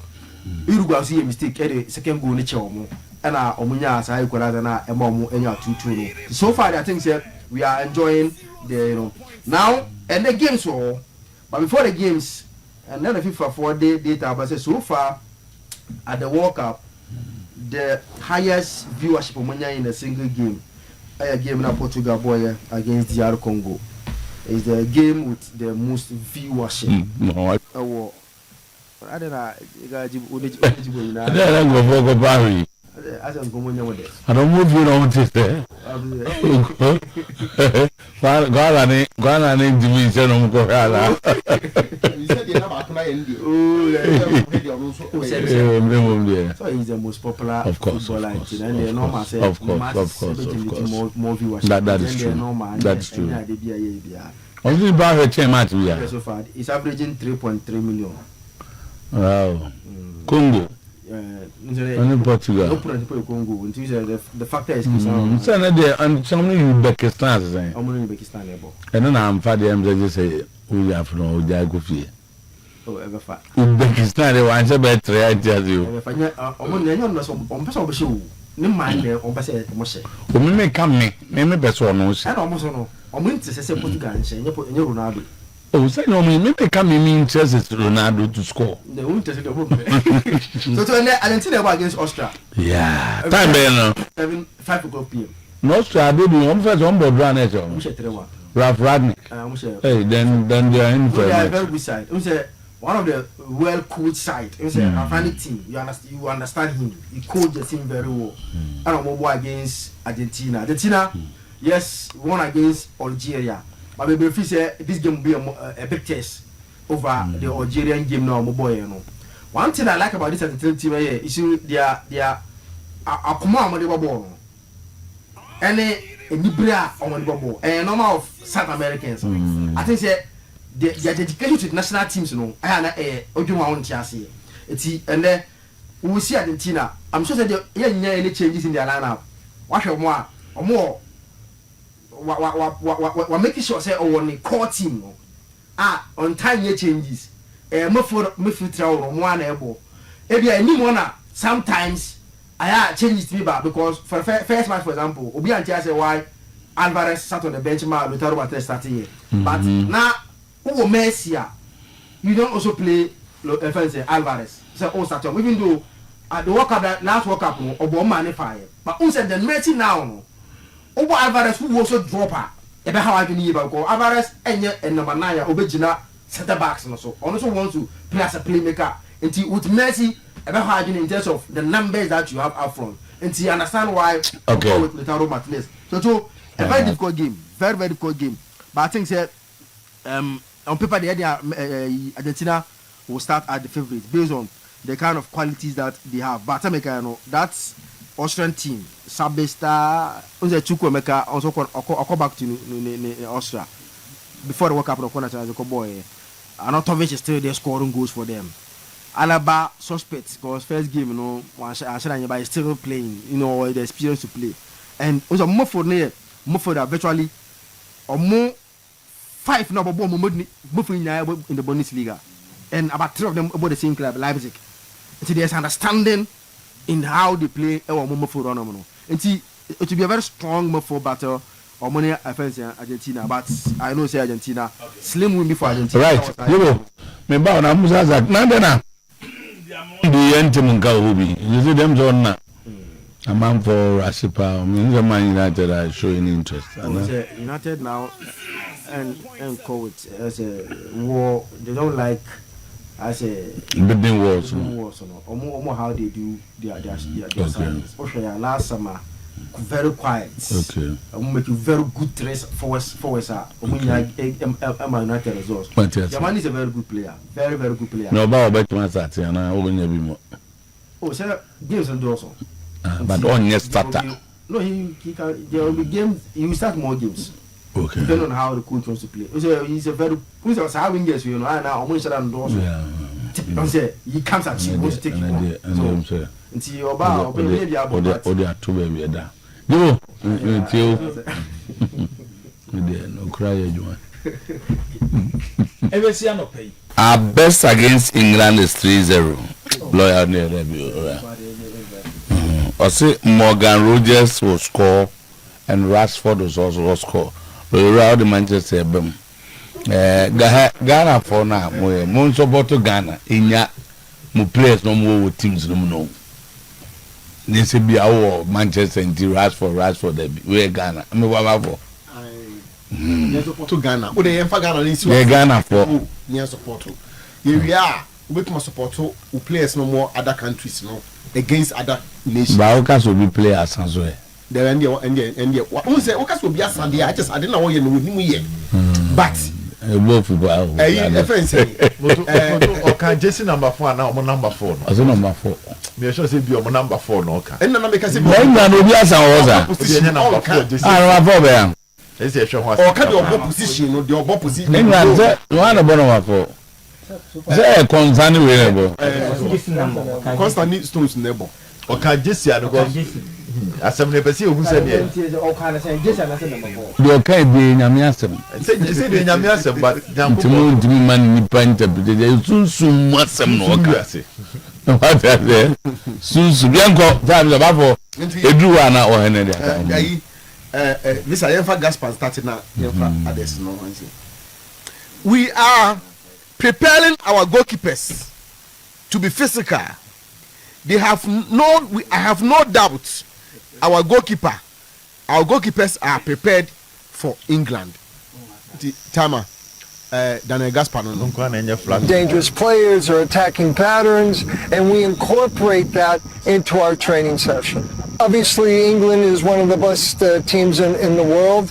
Uruguay see a mistake at the second goal nature and Omunya as I equal as an Emomu and 2-2. So far I think we are enjoying the now and the games so but before the games and then the FIFA 4-day data but so far at the World Cup the highest viewership in a single game a game in Portugal boy against DR Congo is the game with the most viewership. I don't know. I don't move you on this there. So he's the most popular footballer and they normal say of course. That is true. That's true. Only about her chain match we are. So far it's averaging 3.3 million. Wow. Congo. Only Portugal. No Congo. The factor is and some Uzbekistan. And then I'm father just say we are from Ujagufia. Oh, ever fat. Uzbekistan, they want to bet 3 ideas you. No mind there, on Bassett Moshe. We may come me, maybe best one. I almost know. I'm going to say Portugal and say, you put in your Ronaldo. Oh, say no, maybe come mean Chelsea Ronaldo to score. They won't tell the home. So I didn't see them against Austria. Yeah, time now. 5 o'clock p.m. No, Austria, baby, one first one board run it. Ralph Radney. Hey, then they are in for a very good side. One of the well coached side. It's a funny team. You understand him. He coached the team very well. I don't know against Argentina. Argentina, yes, won against Algeria. But maybe if you say this game will be a big test over the Algerian game now, boy, you know. One thing I like about this Argentine team is they are a command on the ball. And a Libra on the ball. And normal of South Americans. I think they are dedicated to national teams, you know. I had a Ojuan Chassis. And then we will see Argentina. I'm sure that there are any changes in their lineup. Watch more or more. We're making sure say on the core team on time changes midfield one able anyone sometimes I changes to me back because for first match for example Obi and say why Alvarez sat on the bench Lautaro Martinez started here but now who Messi you don't also play Alvarez so start even though at the World Cup last World Cup or man fire but who said the Messi now Obo Alvarez who also drop her. Ebe how I can hear about Alvarez and number 9 Obejina center backs and so. Also want to play as a playmaker. Until with Messi, ebe how I can in terms of the numbers that you have up front. Until you understand why with Lautaro Martinez. So a very difficult game. Very, very difficult game. But I think that on paper the idea Argentina will start at the favorites based on the kind of qualities that they have. But I know that's Austrian team, Sabesta, unze Chukwemeka also come back to Austria before the World Cup. Boy, Anatovic is still there scoring goals for them. Alaba suspects because first game, you know, is still playing, you know, the experience to play. And also more for near midfielder virtually omo 5 na bobo mo midfield in the Bundesliga, and about 3 of them about the same club, Leipzig. So there's understanding in how they play our midfield on no. And see, it will be a very strong midfield battle. Or money offense Argentina, but I know say Argentina slim win before Argentina. Right, you me ba na musa zak na dena the entimun ka hobi you see them zone na a man for Rasipa Man United are showing interest. United now and coach as a war, they don't like as a building walls or how they do their signings. Okay, last summer very quiet. Okay. Make you very good trace forwards. United results. Jamani is a very good player. Very good player. No, but man start and I will be more. Oh, sir, games and also. But on your starter. No, he can. There will be games. He will start more games. Okay. Depending on how the coach wants to play. He's a very. Who's having games? You know, now almost and also. Don't say he comes at you. Wants to take it. So. Nti oba obi bia bobat odi ato ba wi da yo nti o de no cry adwuma Every no pay. Our best against England is 3-0 loyal near review say Morgan Rogers will score and Rashford will also score we round the Manchester bem Ghana for now mo support Ghana inya mo players no mo teams no no. They say be our Manchester and Rashford we Ghana. I mean what for? Support to Ghana. What they for Ghana? They Ghana for. Near support. Here we are. We can support who players no more other countries no against other nations. But how will be players as well? They and who say what will be as I didn't know you know but both people. Okay, Jesse number 4 now. I'm number 4. As number 4. Me sure say be on number 4 no okay. And na make say no be as an position number 4 Jesse. Ah, number 4 be am. Let's say show what. O ka the position no, the opposition. England say one about number 4. Say concern we nebo. Constantly stones nebo. Okay, Jesse and go. Asem ne pese ohu se ne. o kind of say Jesse na say number 4. Do okay be nyame asem. Say de nyame asem but Ntimu ndimi man nipa interpret dey sunsun asem no okay. What there? Sunsun bianko time about edu ana o hene dey. Mr. Yenfa Gaspar started now. Yenfa others no one. We are preparing our goalkeepers to be physical. I have no doubt our goalkeepers are prepared for England. Tama, Daniel Gaspar. Dangerous players or attacking patterns, and we incorporate that into our training session. Obviously, England is one of the best teams in the world.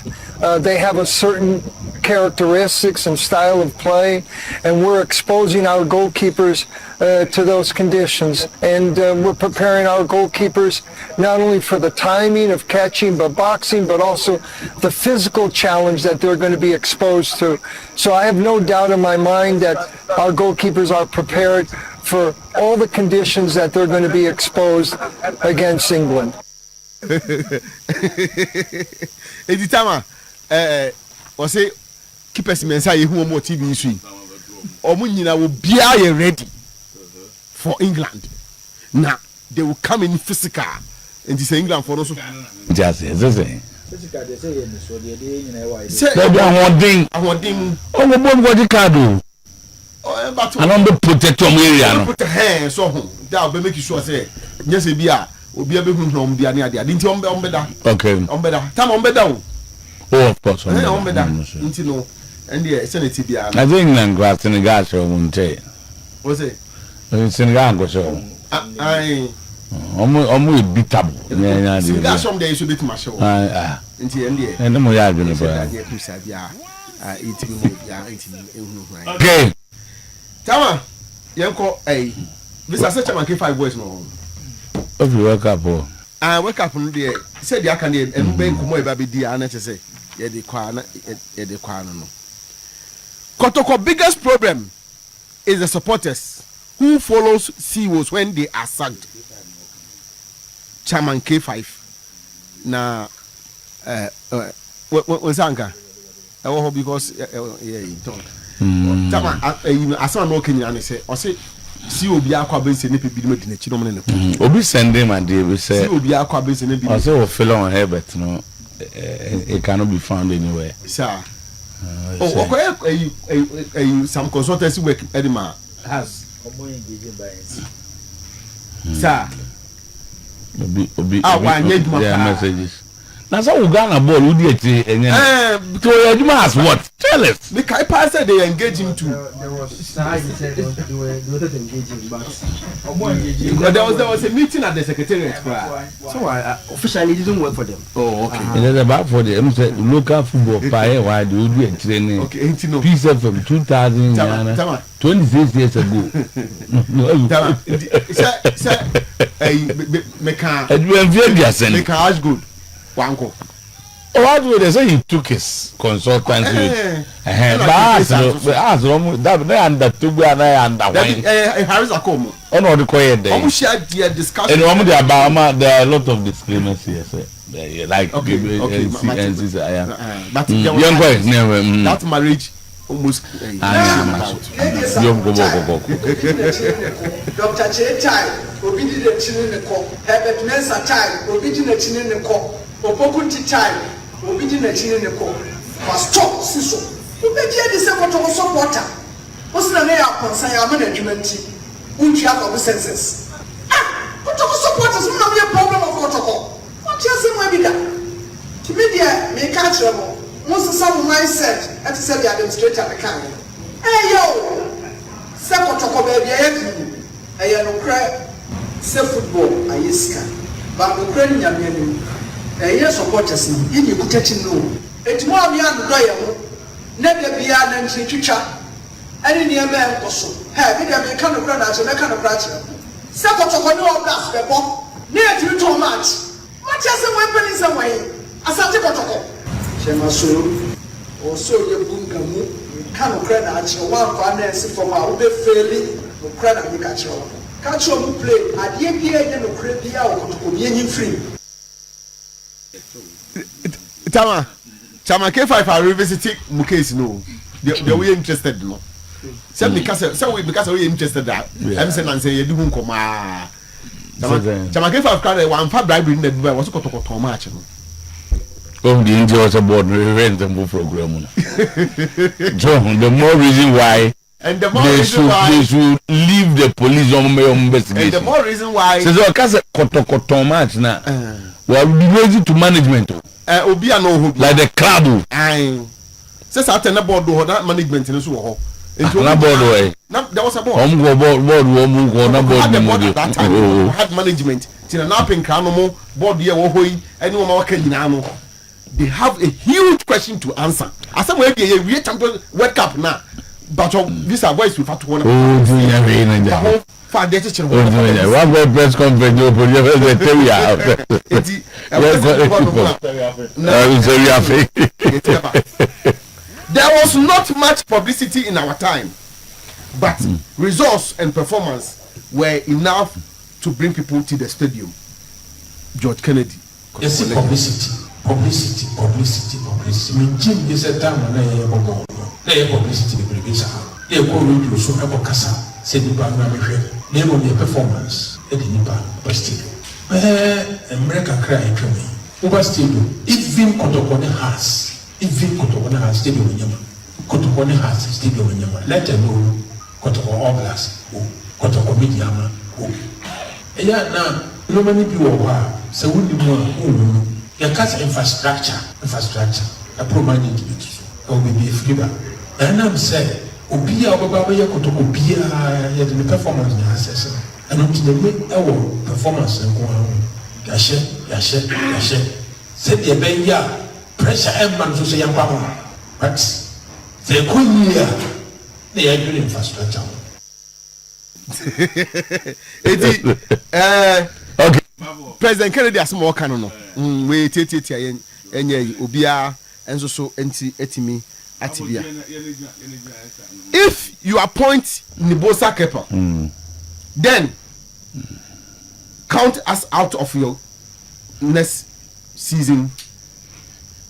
They have a certain characteristics and style of play, and we're exposing our goalkeepers to those conditions. And we're preparing our goalkeepers not only for the timing of catching but boxing, but also the physical challenge that they're going to be exposed to. So I have no doubt in my mind that our goalkeepers are prepared for all the conditions that they're going to be exposed against England. Editama, I say keepers mensa ye hu mo TV nsu. Omo nyina wo bia ye ready for England. Now they will come in physical and this England for also. Just say. Physical they say in so they nyina why. They be awarding. Oh mo bom go di card o. I don't be protect your area no. Put the hand so that will make you sure say yes e bia obi abehu no mbia ne ade nti ombeda. Okay. Ombeda. Time ombeda o. Oh, of course. Ombeda. Nti no and the senate bia. I think England got Senegal show won't. What's it? Senegal go show. Ai. Omo beatable. Senegal some day should be to my show. Nti and the. And mo ya adwene ba. Okay. Tama, yanko Mr. Sechaman K5 boys no. If you wake up wake up no dey say dey aka dey embe nkomo e ba be di ana chese ye dey kwa no. Kotoko biggest problem is the supporters who follows CEOs when they are sacked. Chairman K5 na when sanka because tama asa no kenya ne say o say si obi akwa be se ne pe bi me di na chi no ne obi send him and they say si obi akwa be se ne bi o say o feel on Herbert no it cannot be found anywhere sir some consultancy work Edema has sir obi their messages na so Uganda ball who dey enye to Ejima has what tell us the kai pass said they engage him too there was they wanted to engage him but there was a meeting at the secretariat so officially it didn't work for them. Oh, okay. It is about for the local football player why do you do training okay no peace from 2000 26 years ago make ask good wanko what do they say he took his consultancy with they undertook and I underwent Harris Akomo no the quiet there we share their discussion and there are a lot of disclaimers here like but young boys never that marriage almost Dr. Chetai obi di de chine ne ko Herbert Mensah tai obi di na chine ne ko Opokunti tai obi di na chine ne ko pastor siso obi di de se koto supporter osina na ya konsa ya ma na adwumanti untua for census koto supporters mo na me problem of koto what you say mo bi da media me ka kire mo most some mindset at say the administrator the kan yo se koto ko ba bia ya no kra se football ayiska ba no kra nyame anim supporters ni yini kutachi no etimo amia no do ye ho na da bia na nchi twitwa ani ne ema enkoso bi da me ka no kra na ache me ka no kra ache se koto ko no blast be bo na etimi to match se we peni se we asante koto ko chema so o so ye bunga mu ka no kra na ache wa kwa na esi form a wo be faili no kra na me ka ache catch you play adie bia ye no kra bia o kotoko bia nyin free Tama K5 are revisiting Mukase no they were interested no say because we interested that I'm saying and say you do nkoma Tama K5 card one fa bribe in the Dubai was kotoko match no the India was about revenge and program no John the more reason why and the more reason why they should leave the police on investigation. And the more reason why so because koto match na well be ready to management obi no like the club say after na board do that management no so ho na board there was a board board na board had management till na pin kan no mo board here wo hoyi any wo ma waka nyina no they have a huge question to answer asem we dey we champion world cup na but this are boys we have to one for the teacher one press conference you put your tell you out there was not much publicity in our time but results and performance were enough to bring people to the stadium. George Kennedy. Yes, publicity. Mean Jim is a time when I am publicity the previous they go radio so I kasa say the band na mehwe na emo the performance e the nipa stadium America cry tweme over stadium even Kotokone has stadium nyama Kotokone has stadium nyama let alone Kotoko All Blacks Kotoko Mediama eya na no many people wa say we need more ya kasa infrastructure a prominent bit o be fliba and I'm say obi a obaba ye Kotoko bia ya the performance na assess and on the way our performance nko ya she say the be ya pressure and man so say yamba ho but they could hear the good infrastructure okay President Kennedy asmo kan no we tietia enye obia enso so enti etimi atibia if you appoint Nibosa Kepa then count us out of your next season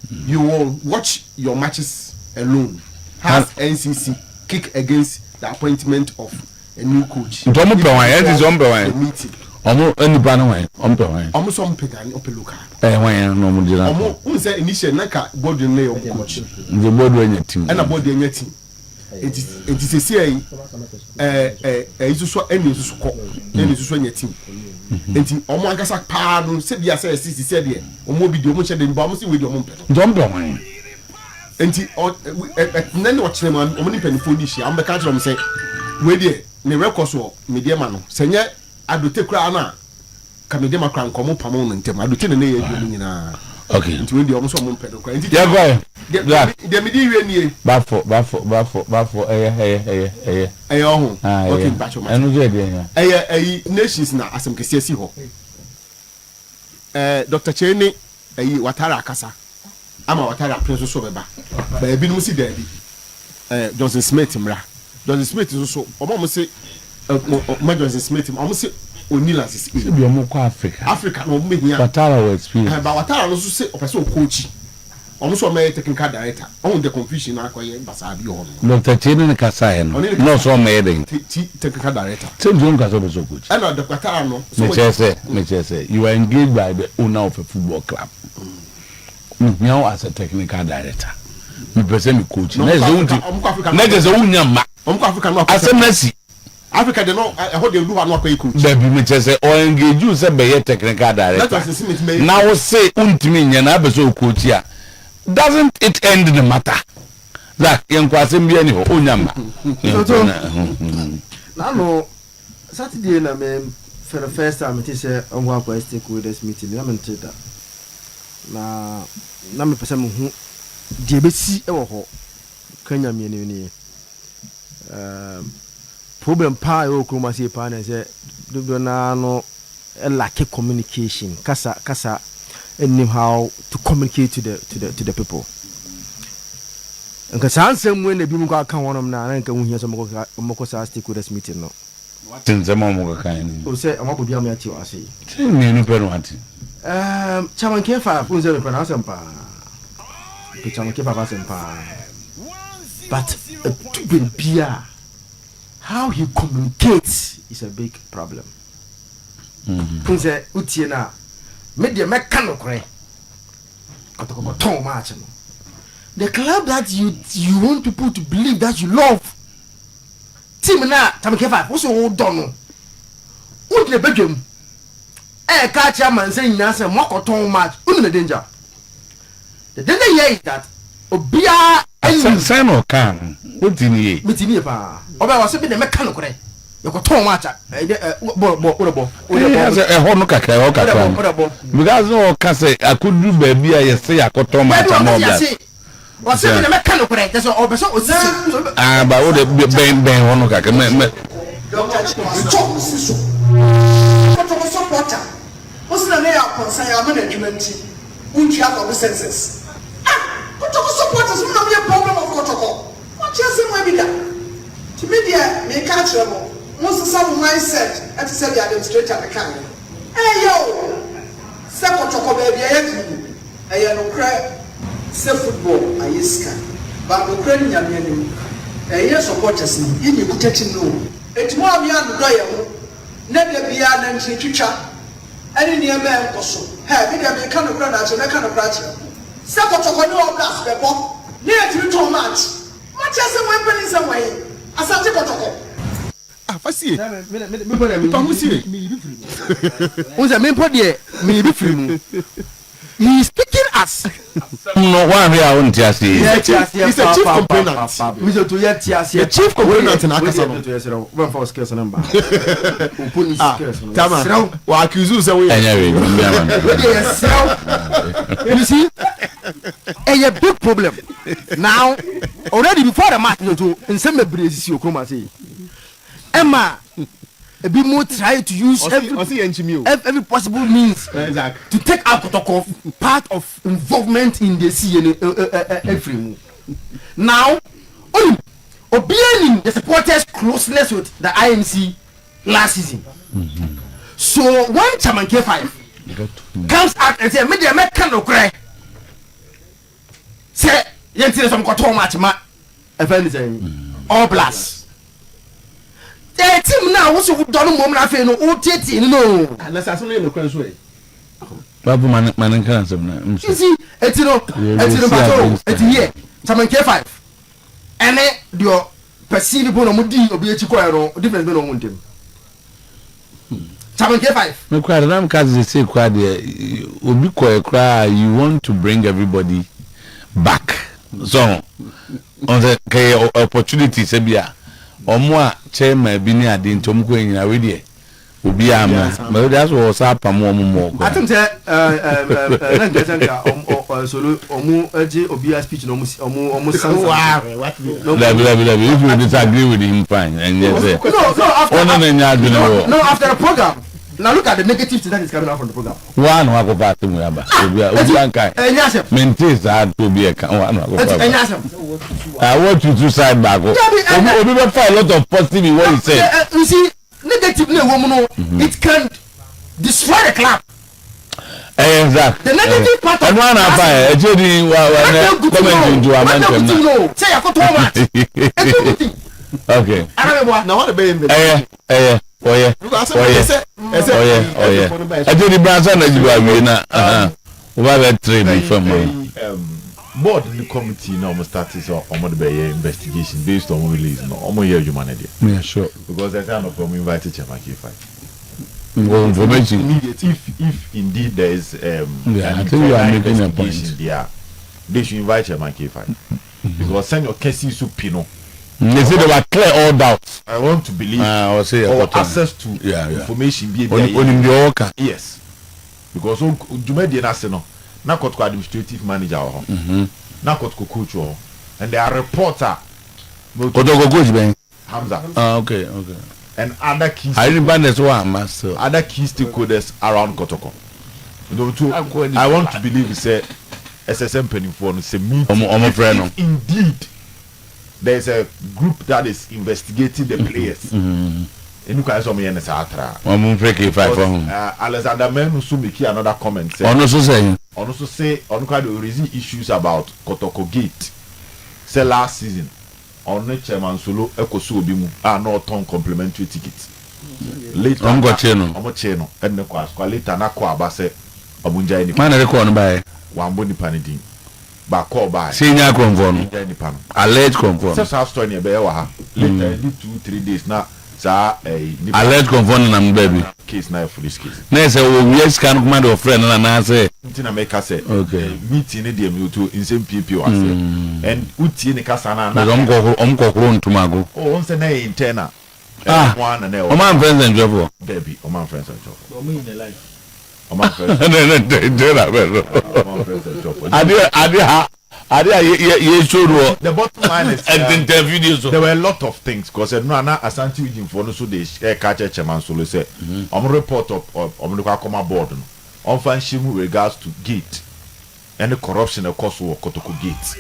you will watch your matches alone. Has NCC kick against the appointment of a new coach? Don't be one. It is on the way. Any plan away. On the way. Almost some pegan opeluka. No more. Who said initial naka board in lay coach? The board when your team. And a board in your team. It is a CA. It's so any your team. And Omagasa pardon said yes, he said, or maybe the much than bombs with your mum. Don't be one. And then watch them on only penny foolish. I'm the country of say, wait there, the records or media man. Senya, I do take crana. Camedema crown come up among them. I do tell the okay, into the almost one pedal. Yeah, go. The media Baffo, okay, Bachelor. Nations now, as some can see. Dr. Cheney, Watara Casa. I'm a Watara Prince Sobeba. But I've been see daddy. Johnson Smith, Johnson Smith is also almost say, Johnson Smith, almost say, O'Neill is Africa, no, Watara will experience. But Watara also say, or so coach. Almost a technical director. On the confusion, I acquire Basabi on. Dr. Cheney Cassayan, no so made technical director. Same John Casobo so good. I know the Catano. Say, you are engaged by the owner of a football club. Now, as a technical director, you present coach. Next, a woman, as a messy. Africa, they know I hope they do not pay coach. Baby, me say, or engage you, say, be a technical director. Now, say, Untimin and Abaso coach here. Doesn't it end the matter? That young person be any Unyama. Now, Saturday, I mean, for the first time, it is a one stakeholders meeting. I'm into that. Now, number person who DBC or Kenya Mini problem pie or Kumasi Pan and say, do not lack communication. Kasa. And knew how to communicate to the people. And because I answer when the people come one of them, and can hear some more stakeholders meeting. No, since the moment who say, I'm going to be a match. I say, Chaman Kefa, who's a pronounce and pa. Chaman Kefa was and pa. But to be how he communicates is a big problem. Who's a Utiena. Media mechanical. The club that you want people to believe that you love. Team na Tamikefa, what's your done? What the bedroom? Catch a man saying answer more too much. The danger. The danger here is that Obia Sam or can. What in ye? Mitinipa. Oba was the mechanical. You got too much. Has a honoka because no can say I could do baby. I say I got too much. What's the mechanical? That's all. But what the Ben Honoka can make. What's the name of concern management? Which have of the census? What supporters will not be a problem of protocol. What you say, maybe that? To media may catch them. Most of some mindset and to say the administrator at the county. Hey yo, second choco baby, I no cry. Say football, I is can. But no credit Yamian. A year supporters in you could take no. It's more beyond the dial. Never beyond and teacher. Any near man also. Have it a kind of granite and a kind of gratitude. Second choco no blast, Bebo. Near to too much. Much as a weapon is away. As I take a choco. Fasi. Me be free. He is speaking as no one here I want to see. He's a chief complainant. The chief complainant in Akasano. One for skills number. Tama. Wa accuse you say we. You see? A big problem. Now, already before the match, in some places you come and say, Emma, a bit more try to use every possible means to take out of part of involvement in the CNA every now, obeying the supporters' closeness with the IMC last season. So when Chaman K5 comes out and says, "Media make kind of cry," say yentire some koto match ma e fa ni say all plus team na wo so don mom na fe no o tete ni no na sa so no kwan so e babu man kan sam na you see etino bato etiye chaman K5 ene dio perceive bo no mudi obi echi ko no difference be no wontem chaman K5 me kwa ram ka say kwa de obi ko ekra you want to bring everybody back so on the opportunity se bia omo a chairman bi ni ade ntom ko nyina we de obi ama but that's what sapa mo mo ko atum say na ngesanka solo omu eje obi speech no omu sansa if you disagree with him fine and yes no after the program now look at the negative thing that is coming out from the program one wa ko party mu aba obi ankai maintain that to be a one wa ko I want you to side back obi be find a lot of positive in what he said you see negative na wo no it can destroy the club exactly the negative part of one afa e je di wa comment into amantem na say yakoto match okay na what be oye ati di bransa na jiba we na over the trade from board in the committee now almost started so almost be investigation based on release no almost hear humanity yeah sure because there's kind of invited chairman K5 information if indeed there is I think you are making a point there they should invite chairman K5 because send your cases to Pino. They say they were clear all doubts. I want to believe or access to information be yes because Jumedi na say no na kotko administrative manager na kotko coach and they are reporter kotko coach ben Hamza okay and other key I remember this one master other key stakeholders around Kotoko. I want to believe it's a SSM penny for say meet indeed there is a group that is investigating the players. And you can some yen satra. Alexander Men also make another comment. Also say on kind of raising issues about Kotoko Gate. Say last season on the chairman solo ekosu obimu not on complimentary tickets. Later on got cheno and the kwa later na kwa abase obunja ni man record by wambo ni panidin ba call by senior conform alleged conform so story ni be wa ha later 2-3 days na sa alleged conform na baby case na for this case na say we scan command of friend na say ntina make say okay meeting ni dem you to in same PP was and utie ni kasa na omkokoro ntumago on say na internal one and there man friends and job baby o man friends and job o me in life o man friends the bottom line is there were a lot of things because no na Asante Ujin for no so they catch chairman so say report of the come board no on fanshim regards to gate and the corruption of course of Kotoko Gate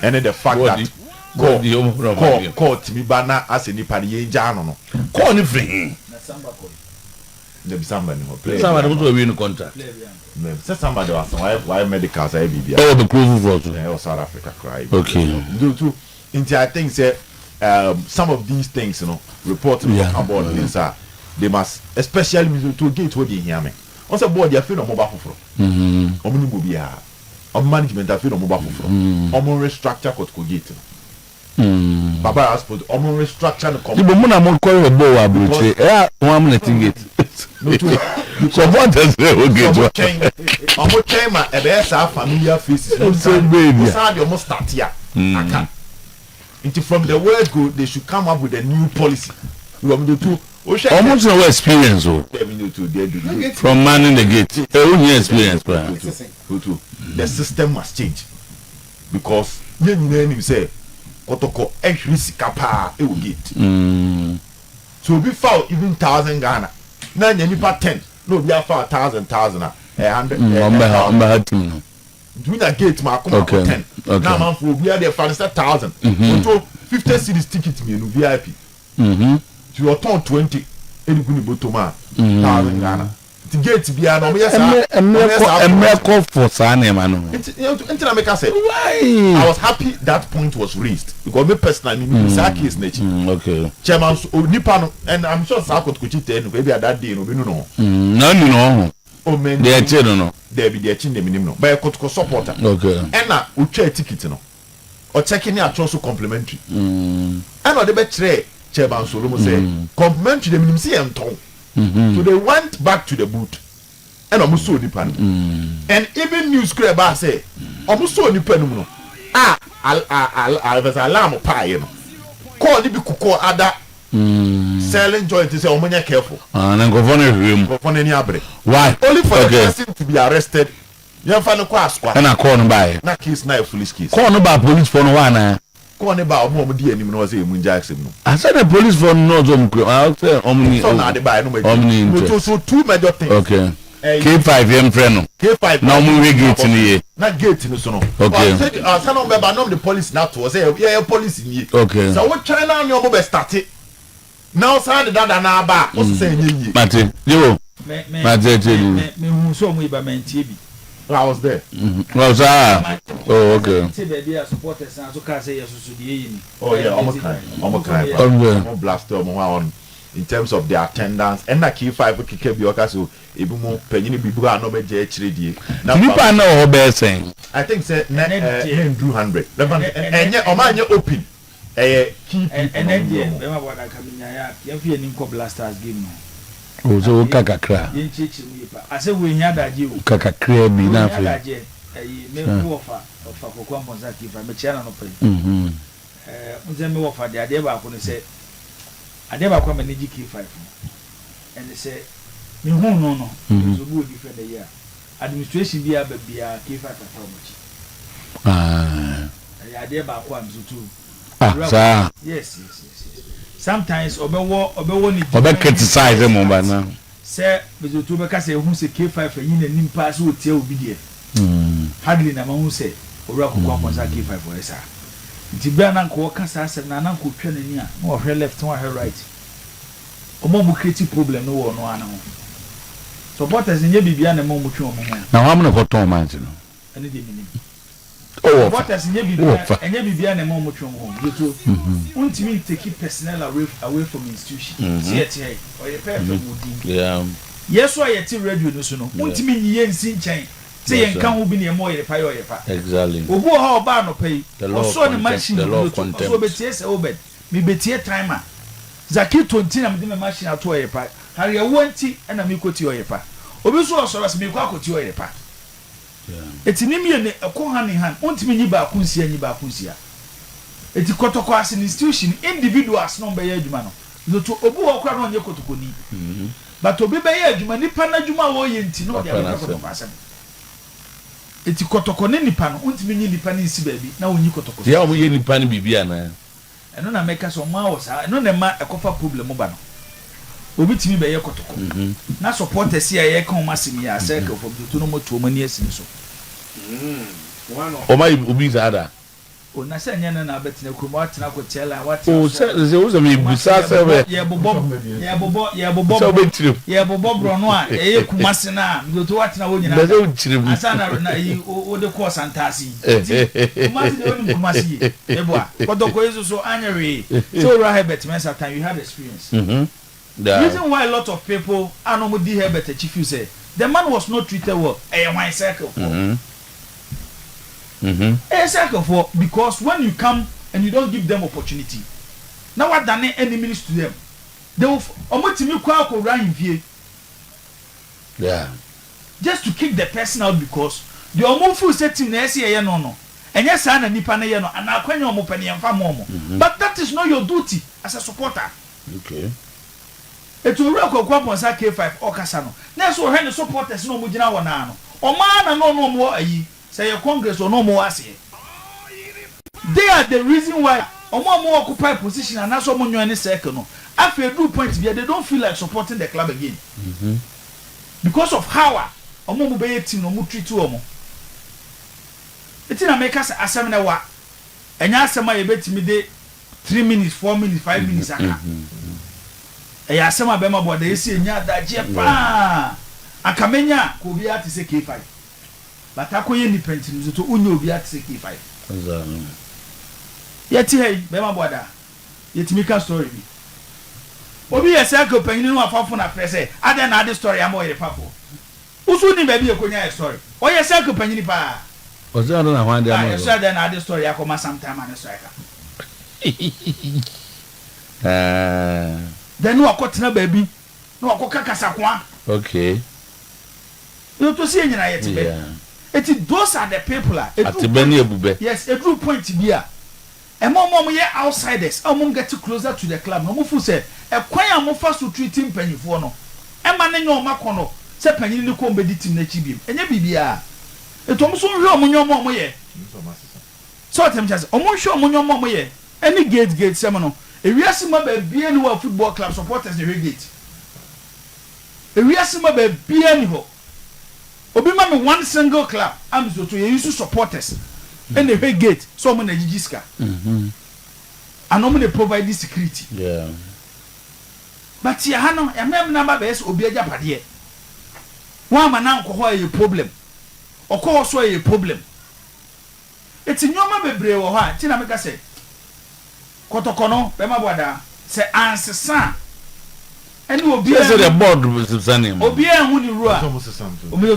and the fact that court mi bana as any party ye jano no call ni free the somebody no play somebody go to win contract say somebody was why medical say be oh the close for South Africa cry okay do to into I think say some of these things you know report about this they must especially to Gate what they hear me on say board they feel no mobile for omni bobia management I feel no mobile for restructure Kotoko Gate Baba has put restructure the company. But muna mo call bo wa bruche. One minute gate. So what does the gate? Omo chairman e be sa familiar faces. No baby. So they almost start here. Into from the word go they should come up with a new policy. You want me to almost no experience from manning the gate. Experience the system must change because you say Kotoko risika pa e will get. So be foul even 1,000 Ghana. Na nipa 10. No be foul 1,000 100. Do that gate ma come 10. Now man for we are there for 1,000. So 50 cities ticket me no VIP. To your turn 20 any guni botoma 1,000 Ghana. the gate be an America for Sane Mano. Until I say, why? I was happy that point was raised because me personally, Saki is nature. Okay. Chairman Nipano, and I'm sure Sako could cheat maybe at that day, no. No. Oh, man, they are children, no. They be their chin, the minimum. But I could support. Okay. And now, we try ticket, no. Or checking out also complimentary. And on the betray, Chairman Solomon said, complimentary, the minimum see and tongue. So they went back to the booth and almost saw the pan. And even news crab say, almost saw the pen. I was alarm pie. Call the big other selling joint to say, oh, man, careful. And then go on any abre. Why? Only for the person to be arrested. You find a class and I call him by. That case, not foolish case. Call him by police for no one. Call about more dear and was a Moon Jackson. I said the police for no I'll say Omni. So two major things. Okay. K5 M friend. K5 now we gate in here. Not gate in the son. Okay. I said no the police not to say yeah police in here. Okay. So what China on your mobile started. Now side that and about what's saying ye. Mate, you Mate me so mu ba mentibi. I was there. Well, sir. Oh, okay. Supporters and so can say yes to the oh yeah, I'm blaster on in terms of their attendance and na key 5 kike bi oka so ebi mo panyini bi bua no be je chire die na nipa na ho be sen I think say na 200 enye o ma nye open key and be ma boda kaminya ya fi ani ko blasters game no o so kakakra yin chichi mu yipa ase we nya daje o kakakra bi na fe daje me ku ofa kokwa mponza kifa me chia na no pe unze me ofa de ade ba ko no se ade ba kwa manage K5 and they say me hu no so bu different the year administration bia ba bia K5 ata omochi ade ba kwa mzutu sir yes sometimes obewo ni criticize mo ba na say mzutu be ka say hu se K5 yin na nimpa so tie obi de hardly na ma hu se owura kokwa konsa K5 for esa nti bia na nko kasa asem na nko twa nani a no hwe left no hwe right omo mu create problem no wo no ana ho supporters nye bibia na mo mu twa omo na wa mo ko ton man ti no ene de minim supporters nye bibia enye bibia na mo mu twa omo yeto untimi take personnel away from institution see it here or you pay for woody yeah yes why yeti radio no so no untimi nyiye nsi nchen say yen kan obi na mo yepa yo yepa exactly obu ho ba no pay so the machine so betie se obed mi betie timer zaki 20 na me machine ato yepa hari wanti na mi koti yepa obi so osoro se mi kwa koti yepa etinim ye ne ekoha ne han ontimi nyi ba kunsia eti kotoko as an institution individuals no be ye adwuma no zoto obi ho kra no nye kotoko ni but obi be ye adwuma ni pa na adwuma wo ye nti no dia kotoko asem eti kotoko ne nipa no ontimi nyi nipa ne nsi baabi na wonyi kotoko ya omo ye nipa ne bibia na eno na meka so ma wo sa eno na ma ekofa problem ba no obi timi be ye kotoko na supporters ya ye kan masimi ya circle from the no moto mani asini so o mai obi zada o na se nya na betina krumo atena ko tela wati o se o me busa se we ye bobo so be trim ye bobo bro no a ye kumase na mdoto watena wo nyina be so trim asana na o de ko santasi kumase de woni kumase e boa kodoko yeso so anyere so ra hebet mensa time you have experience the reason why a lot of people anomodi hebet achieve say the man was not treated well one circle for a circle for because when you come and you don't give them opportunity now what done enemies to them they will omotimi kwa ko ran vie yeah just to kick the person out because the omofu setting na ese ye no enye sa na nipa na ye no ana akwanya omopani emfa mo but that is not your duty as a supporter okay etu ura ko kwa ponsa K5 okasa no na so he ne supporters no mo gina wona no o ma na no mo ayi say your congress or no mo ase they are the reason why omo occupy position and so mo nyo any circle no after do point they don't feel like supporting the club again because of how omo mo be team no mo treat omo etina make us asem na wa enya asem a ye betimi de 3 minutes 4 minutes 5 minutes aka ya asema be ma boda esi enya daje pa akamenya ko obi ate se K5 but akoye ni pentin so to unyo obi ate se K5 yeti hey be ma boda yetimi ka story bi obi yesa ko panyin no afafo na frese ada na ade story am oyere fafo usu ni ba bi ekonya story o yesa ko panyin pa o ze na hwan de am o yesa ada na ade story akoma sometime an story ka then no akotena ba bi no akoka kasakwa okay you to see nyina yet be it those are the people atibeni ebube yes a true point bi a mom ye outsiders mom get closer to the club no mo fu say e kwan a mo fa so treating panyifo no e ma ne nyo makono se panyin ni ko mbedi tim na chi biem enye bibia etom so hwe omo nyomo mo ye so tem chance omo hwe omo nyomo mo ye any gate sem no ewiase ma ba bia ni wa football club supporters the gate ewiase ma ba bia ni ho obi ma me one single club am so to use supporters and the gate so mo na gigiska and no mo dey provide security yeah but ya ha no ya mem number be obi ajapade wa ma na nkoho ye problem okoho so ye problem eti nyoma bebre wo ha ti na meka se kotokono be ma boda se ansesa eni obi so the board was standing obi ehun ni ru a obi to